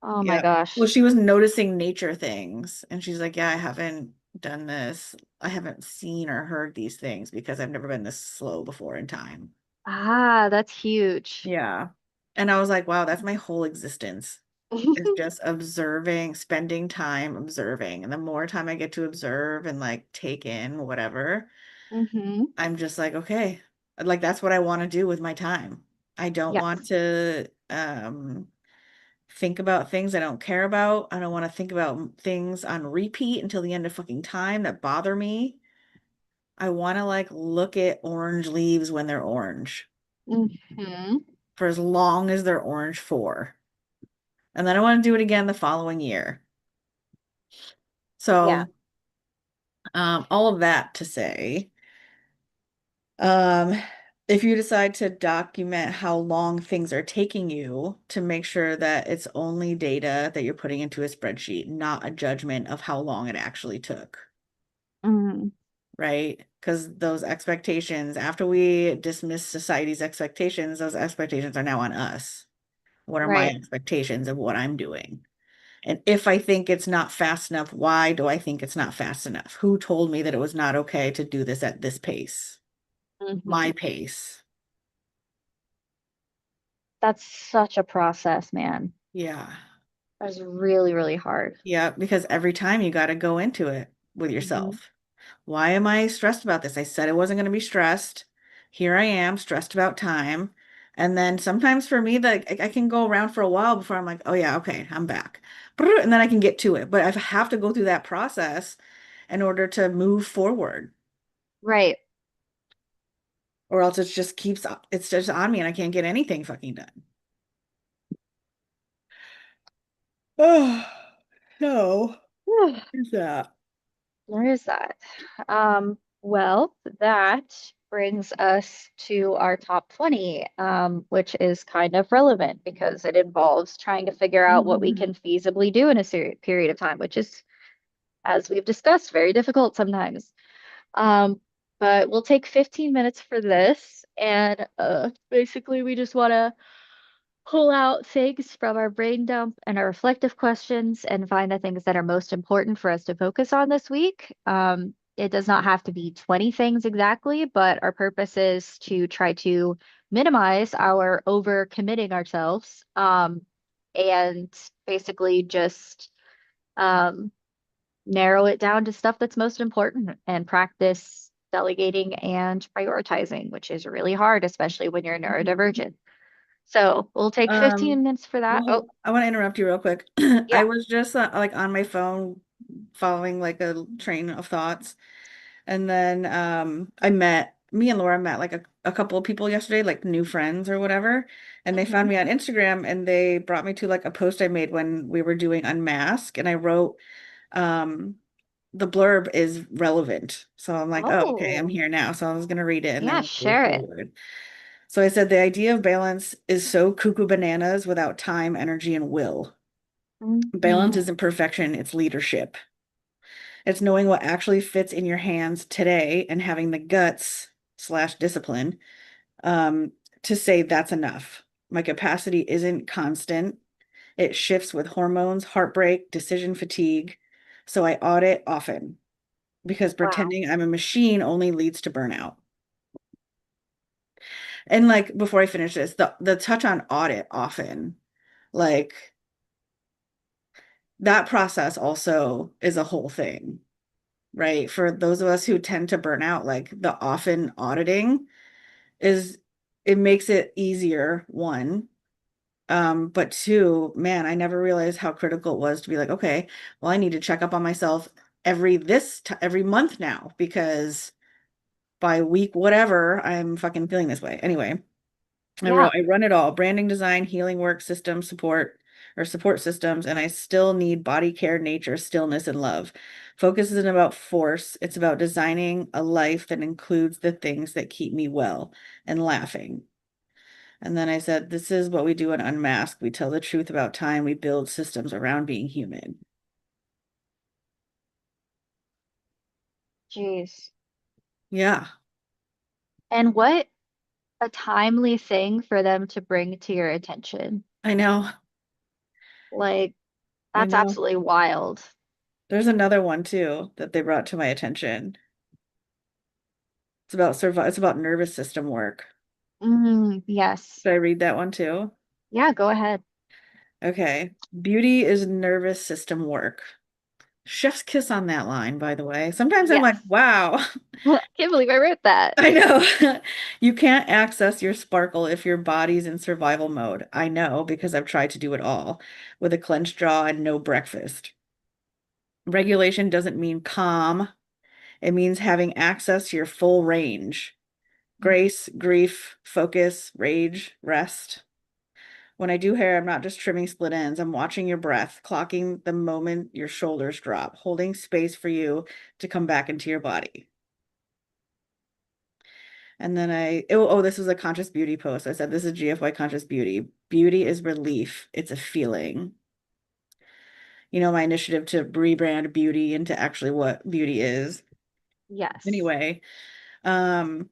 Oh my Yeah. Well, gosh. she was noticing nature things, and she's like, "Yeah, I haven't done this. I haven't seen or heard these things because I've never been this slow before in time." Ah, that's huge. Yeah. And I was like, wow, that's my whole existence is just observing, spending time observing. And the more time I get to observe and like take in whatever, Hmm. I'm just like, okay, like that's what I want to do with my time. I don't Yes. want to think about things I don't care about. I don't want to think about things on repeat until the end of fucking time that bother me. I want to like look at orange leaves when they're orange Hmm. for as long as they're orange for. And then I want to do it again the following year. Yeah. So, all of that to say, um, if you decide to document how long things are taking you, to make sure that it's only data that you're putting into a spreadsheet, not a judgment of how long it actually took, Mm. right? Because those expectations, after we dismiss society's expectations, those expectations are now on us. What are my Right. expectations of what I'm doing? And if I think it's not fast enough, why do I think it's not fast enough? Who told me that it was not okay to do this at this pace? Hmm. My pace. That's such a process, man. Yeah. That's really, really hard. Yeah, because every time you got to go into it with Hmm. yourself. Why am I stressed about this? I said I wasn't going to be stressed. Here I am, stressed about time. And then sometimes for me, I can go around for a while before I'm like, oh yeah, okay, I'm back. And then I can get to it. But I have to go through that process in order to move forward. Right. Or else it's just on me and I can't get anything fucking done. Oh, no. Is that? There is that. Well, that brings us to our top 20, which is kind of relevant because it involves trying to figure out what we Mhm. can feasibly do in a period of time, which is, as we've discussed, very difficult sometimes. Um, but we'll take 15 minutes for this, and basically we just want to pull out things from our brain dump and our reflective questions and find the things that are most important for us to focus on this week. It does not have to be 20 things exactly, but our purpose is to try to minimize our over committing ourselves, and basically just um, narrow it down to stuff that's most important and practice delegating and prioritizing, which is really hard, especially when you're neurodivergent. So we'll take 15 Um, minutes for that. Oh, well, I want to interrupt you real quick. I yeah. was just like on my phone following like a train of thoughts. And then me and Laura met like a couple of people yesterday, like new friends or whatever. And they found Hmm. me on Instagram and they brought me to like a post I made when we were doing Unmask. And I wrote, um, the blurb is relevant. So I'm like, oh, okay, I'm Oh, here now. So I was gonna read it and yeah, then we'll move share it. forward. So I said the idea of balance is so cuckoo bananas without time, energy, and will. Balance Mhm. isn't perfection, it's leadership. It's knowing what actually fits in your hands today and having the guts slash discipline to say that's enough. My capacity isn't constant. It shifts with hormones, heartbreak, decision fatigue. So I audit often because Wow. pretending I'm a machine only leads to burnout. And like before I finish this, the touch on audit often, like that process also is a whole thing, right? For those of us who tend to burn out, like the often auditing is it makes it easier, one. But two, man, I never realized how critical it was to be like, okay, well, I need to check up on myself every month now because by week whatever, I'm fucking feeling this way. Anyway, Yeah. I run it all, branding, design, healing work, system support or support systems, and I still need body care, nature, stillness, and love. Focus isn't about force, it's about designing a life that includes the things that keep me well and laughing. And then I said, this is what we do in Unmask. We tell the truth about time. We build systems around being human. Jeez. Yeah, And what a timely thing for them to bring to your attention. I know. Like, I that's know. absolutely wild. There's another one too that they brought to my attention. It's about nervous system work. Yes. Should I read that one too? Yeah, go ahead. Okay. Beauty is nervous system work. Chef's kiss on that line, by the way. Sometimes I'm like, Yes. wow, Can't believe I wrote that. I know. You can't access your sparkle if your body's in survival mode. I know because I've tried to do it all with a clenched jaw and no breakfast. Regulation doesn't mean calm. It means having access to your full range. Grace, grief, focus, rage, rest. When I do hair, I'm not just trimming split ends. I'm watching your breath, clocking the moment your shoulders drop, holding space for you to come back into your body. And then this was a conscious beauty post. I said, this is GFY conscious beauty. Beauty is relief. It's a feeling. You know, my initiative to rebrand beauty into actually what beauty is. Yes. Anyway, um,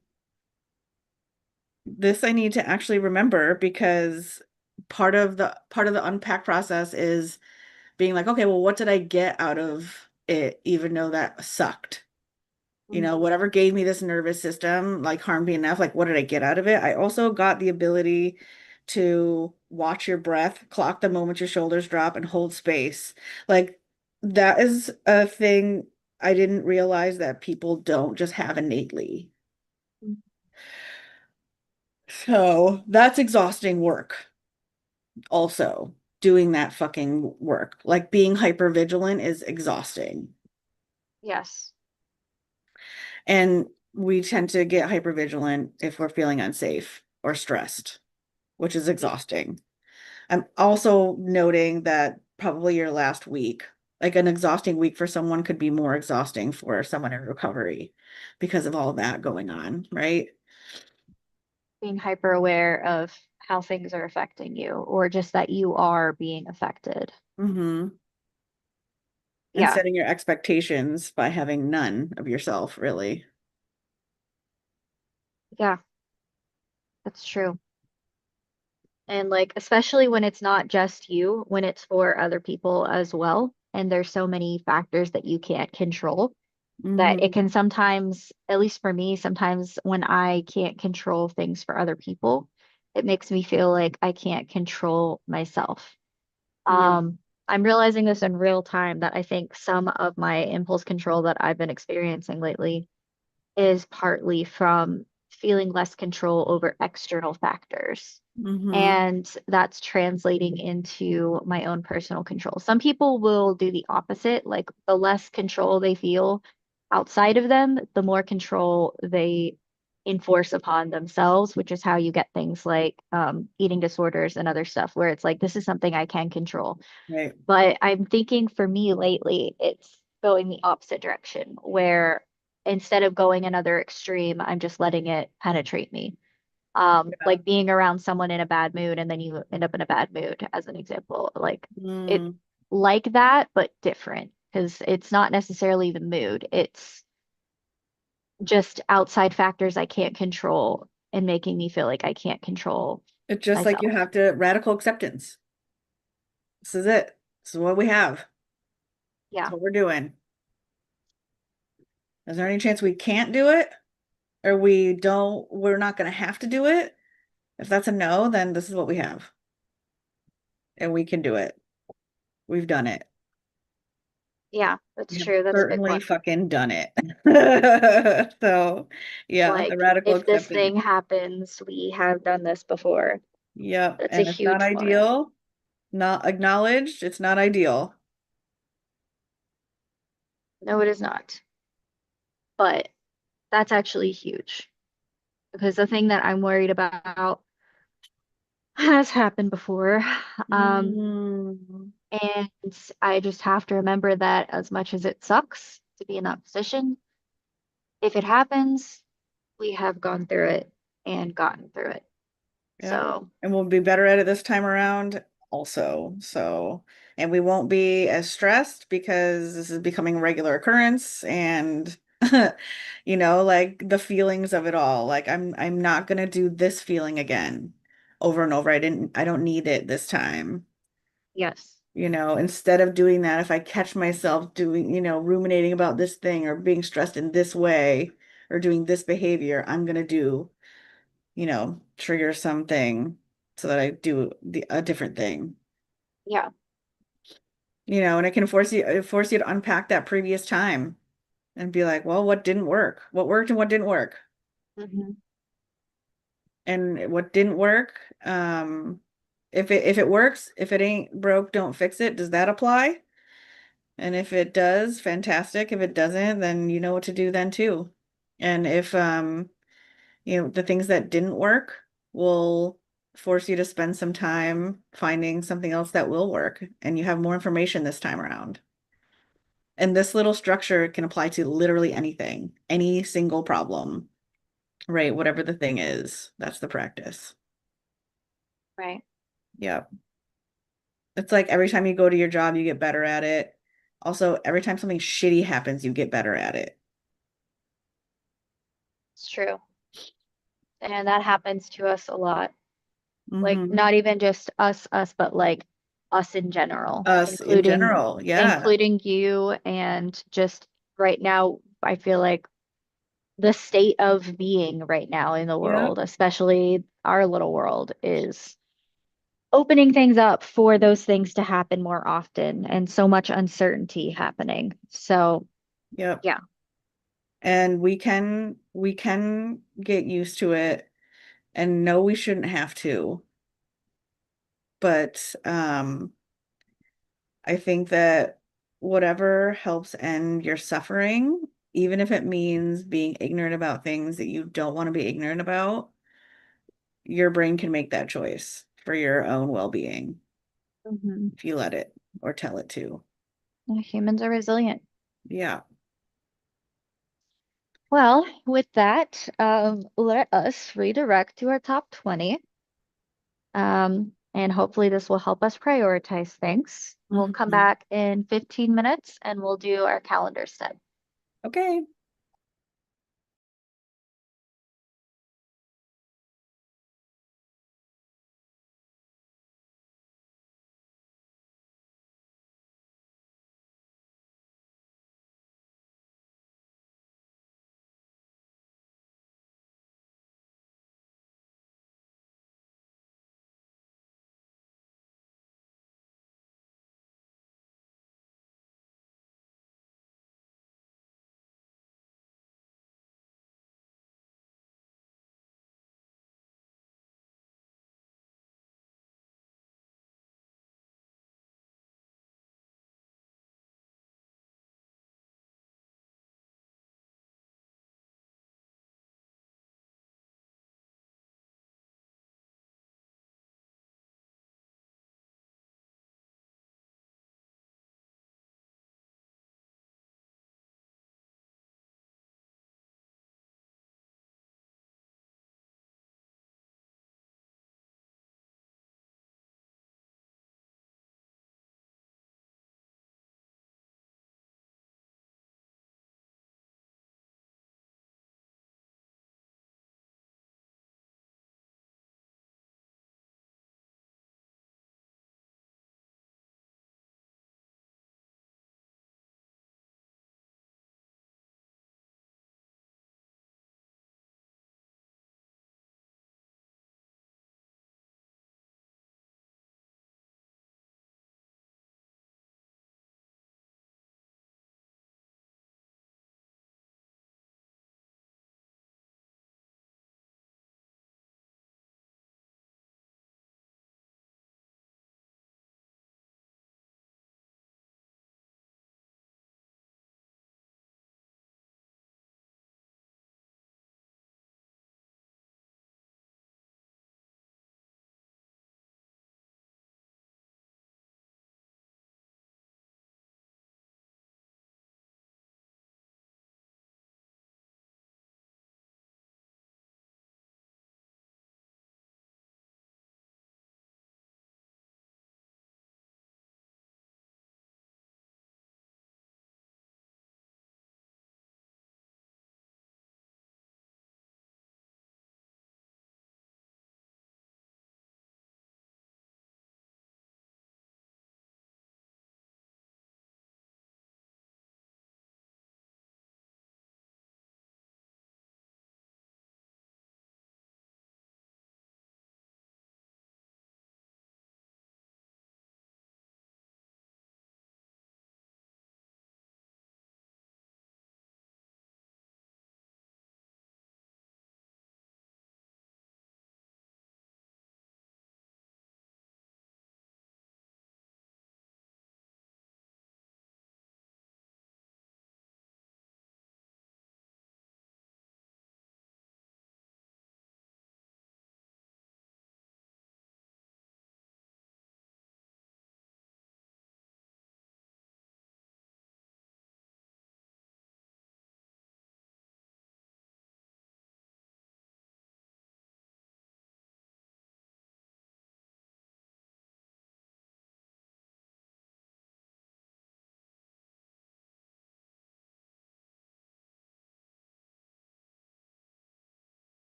this I need to actually remember because part of the unpack process is being like, okay, well, what did I get out of it, even though that sucked? You know, Mhm. whatever gave me this nervous system, like harmed me enough, like what did I get out of it? I also got the ability to watch your breath, clock the moment your shoulders drop, and hold space. Like that is a thing I didn't realize that people don't just have innately. So that's exhausting work, also doing that fucking work. Like being hyper vigilant is exhausting. Yes. And we tend to get hypervigilant if we're feeling unsafe or stressed, which is Y- exhausting. I'm also noting that probably your last week, like an exhausting week for someone could be more exhausting for someone in recovery because of all that going on, right? Being hyper aware of how things are affecting you, or just that you are being affected. Mm-hmm. And Yeah. setting your expectations by having none of yourself, really. Yeah, that's true. And like, especially when it's not just you, when it's for other people as well. And there's so many factors that you can't control that it Mm-hmm. can sometimes, at least for me, sometimes when I can't control things for other people, it makes me feel like I can't control myself. Yeah. Um, I'm realizing this in real time that I think some of my impulse control that I've been experiencing lately is partly from feeling less control over external factors. Mm-hmm. And that's translating into my own personal control. Some people will do the opposite, like the less control they feel outside of them, the more control they enforce upon themselves, which is how you get things like eating disorders and other stuff, where it's like, this is something I can control. Right. But I'm thinking for me lately, it's going the opposite direction, where instead of going another extreme, I'm just letting it penetrate me. Yeah. Like being around someone in a bad mood and then you end up in a bad mood, as an example. Like it Mm, like that, but different because it's not necessarily the mood. It's just outside factors I can't control and making me feel like I can't control it's just like you myself. have to radical acceptance. This is it. This is what we have. That's Yeah. what we're doing. Is there any chance we can't do it? Or we're not going to have to do it? If that's a no, then this is what we have. And we can do it. We've done it. Yeah, We that's have true. That's a big certainly one. fucking done it. So, yeah, the Like, radical if this acceptance. thing happens, we have done this before. Yep. That's a And it's not huge one. ideal, not acknowledged. It's not ideal. No, it is not. But that's actually huge because the thing that I'm worried about has happened before. Um, Mm, and I just have to remember that as much as it sucks to be in that position, if it happens, we have gone through it and gotten through it. yeah. So, And we'll be better at it this time around also. So, and we won't be as stressed because this is becoming a regular occurrence and like the feelings of it all. Like I'm not gonna do this feeling again over and over. I don't need it this time. yes. Instead of doing that, if I catch myself doing, ruminating about this thing or being stressed in this way or doing this behavior, I'm gonna do, trigger something so that I do a different thing. Yeah. And it can force you to unpack that previous time and be like, well, what didn't work? What worked and what didn't work? Hmm. And what didn't work, if it works, if it ain't broke, don't fix it. Does that apply? And if it does, fantastic. If it doesn't, then you know what to do then too. And if the things that didn't work will force you to spend some time finding something else that will work, and you have more information this time around. And this little structure can apply to literally anything, any single problem, right? Whatever the thing is, that's the practice. Right. Yeah. It's like every time you go to your job, you get better at it. Also, every time something shitty happens, you get better at it. It's true. And that happens to us a lot. Like Hmm. not even just us, but like us in general, Us in including general. Yeah. including you and just right now, I feel like the state of being right now in the Yeah. world, especially our little world, is opening things up for those things to happen more often and so much uncertainty happening. So, Yep. yeah. And we can get used to it and know we shouldn't have to. But I think that whatever helps end your suffering, even if it means being ignorant about things that you don't want to be ignorant about, your brain can make that choice for your own well-being Mhm. if you let it or tell it to. Humans are resilient. Yeah. Well, with that, let us redirect to our top 20. And hopefully this will help us prioritize things. We'll come Mhm. back in 15 minutes and we'll do our calendar step. Okay.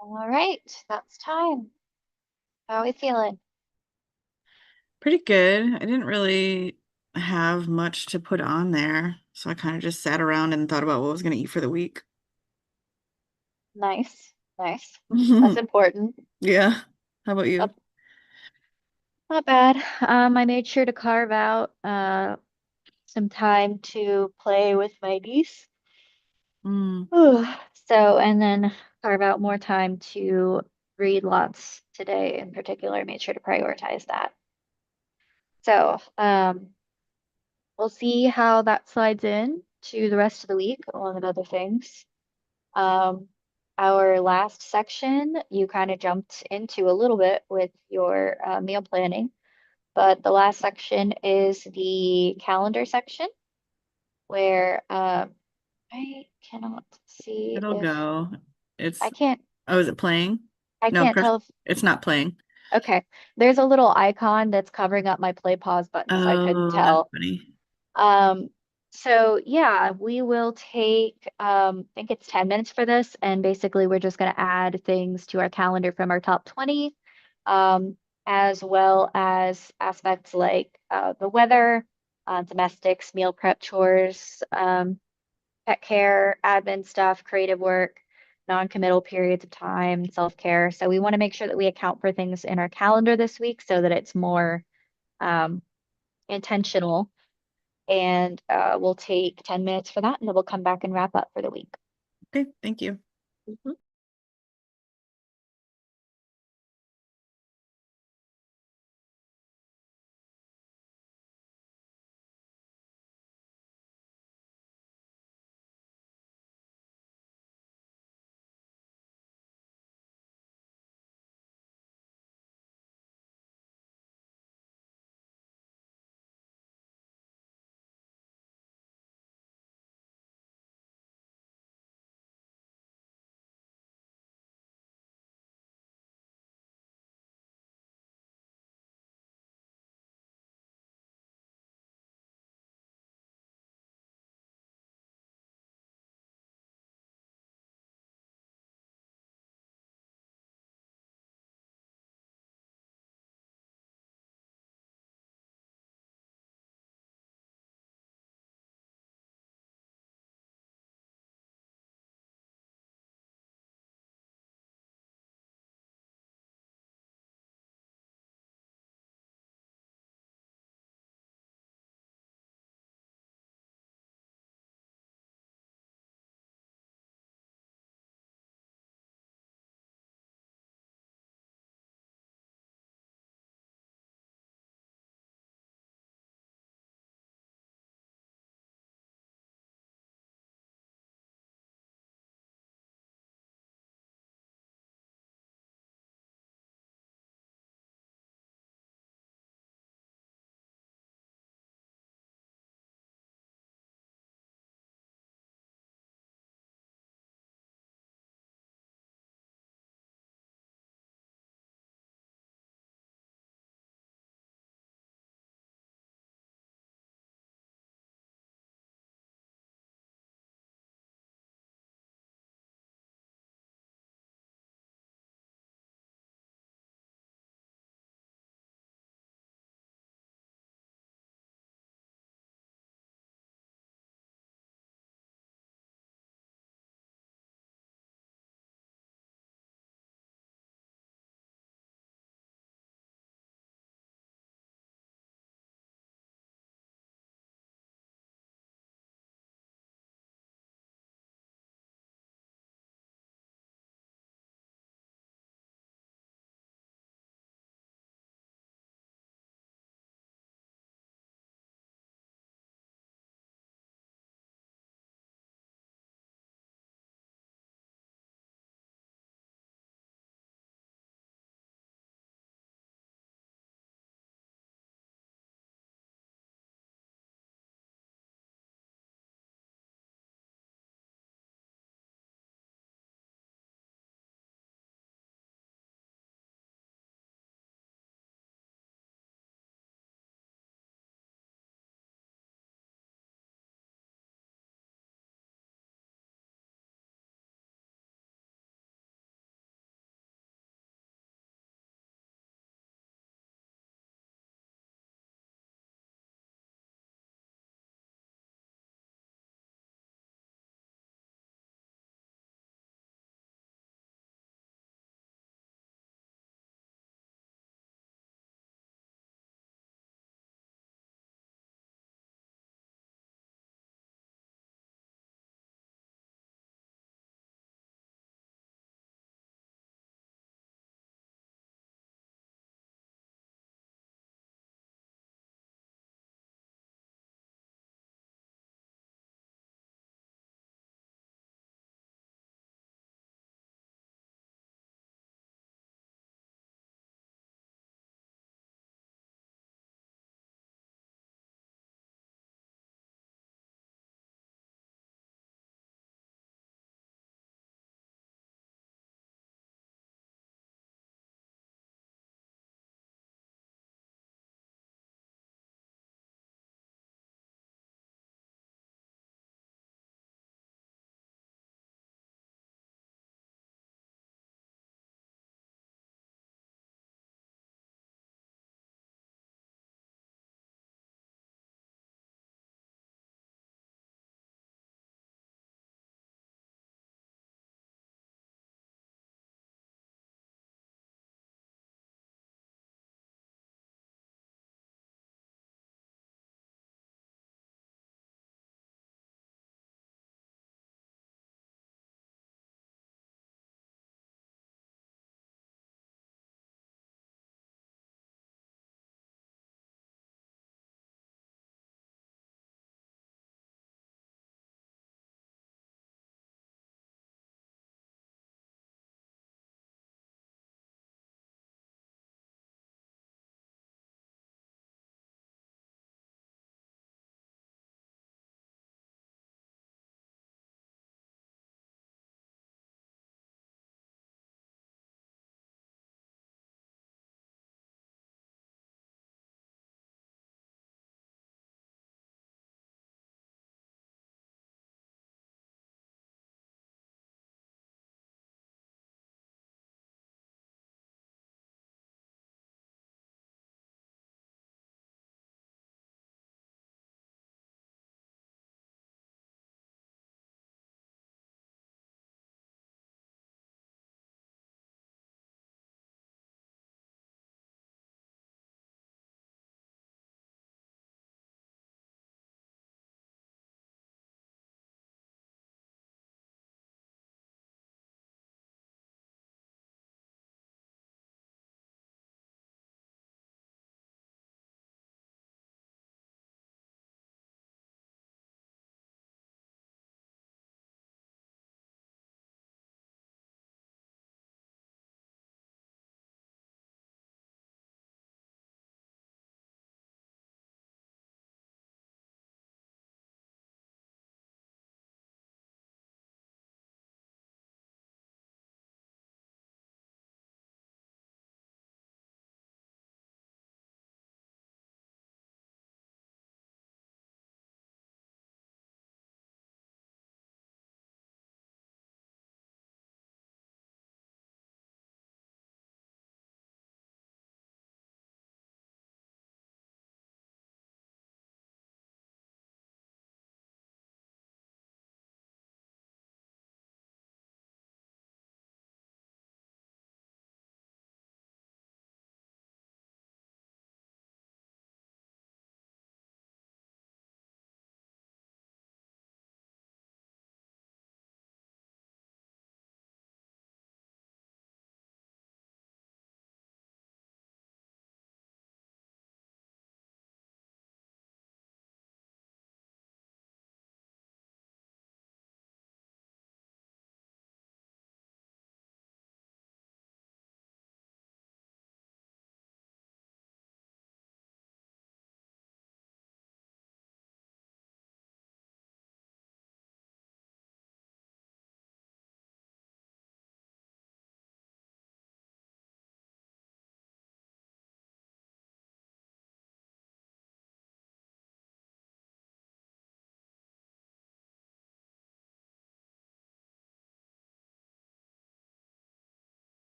All right, that's time. How are we feeling? Pretty good. I didn't really have much to put on there, so I kind of just sat around and thought about what I was going to eat for the week. Nice, nice. That's important. Yeah. How about you? That's not bad. I made sure to carve out some time to play with my niece. Mm, Whew. So, and then carve out more time to read lots today in particular, made sure to prioritize that. So, we'll see how that slides in to the rest of the week, along with other things. Um, our last section, you kind of jumped into a little bit with your meal planning, but the last section is the calendar section where I cannot see it'll if go. I It's, can't oh, is it playing? I No, can't press, tell if it's not playing. okay. There's a little icon that's covering up my play pause button, so I couldn't Oh, that's tell. funny. Um, so yeah, we will take I think it's 10 minutes for this, and basically we're just gonna add things to our calendar from our top 20, um, as well as aspects like the weather, domestics, meal prep chores, pet care, admin stuff, creative work, non-committal periods of time, self-care. So we want to make sure that we account for things in our calendar this week so that it's more um, intentional. And we'll take 10 minutes for that, and then we'll come back and wrap up for the week. Okay, thank you. Mhm.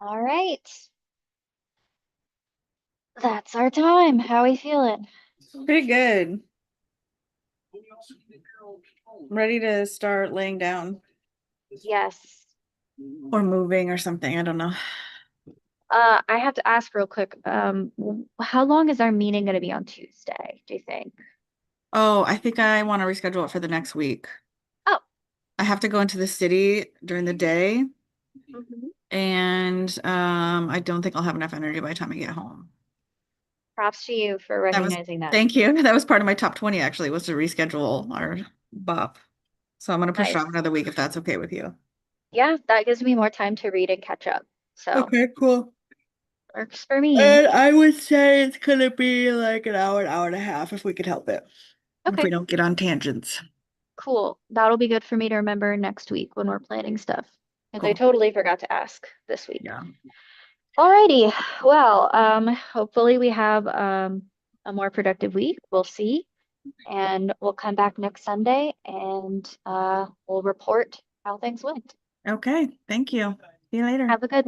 All right. That's our time. How we feeling? Pretty good. Ready to start laying down Yes. or moving or something. I don't know. I have to ask real quick. How long is our meeting going to be on Tuesday, do you think? Oh, I think I want to reschedule it for the next week. Oh, I have to go into the city during the day, mhm. and I don't think I'll have enough energy by the time I get home. Props to you for That was, recognizing that. thank you. That was part of my top 20 actually, was to reschedule our BOP. So I'm gonna push it off Nice. another week if that's okay with you. Yeah, that gives me more time to read and catch up. So Okay, cool. works for me. And I would say it's gonna be like an hour and a half if we could help it. If we Okay, don't get on tangents. cool. That'll be good for me to remember next week when we're planning stuff. Because I Cool. totally forgot to ask this week. Yeah. Alrighty. Well, hopefully we have a more productive week. We'll see. And we'll come back next Sunday and we'll report how things went. Okay. Thank you. See you later. Have a good one.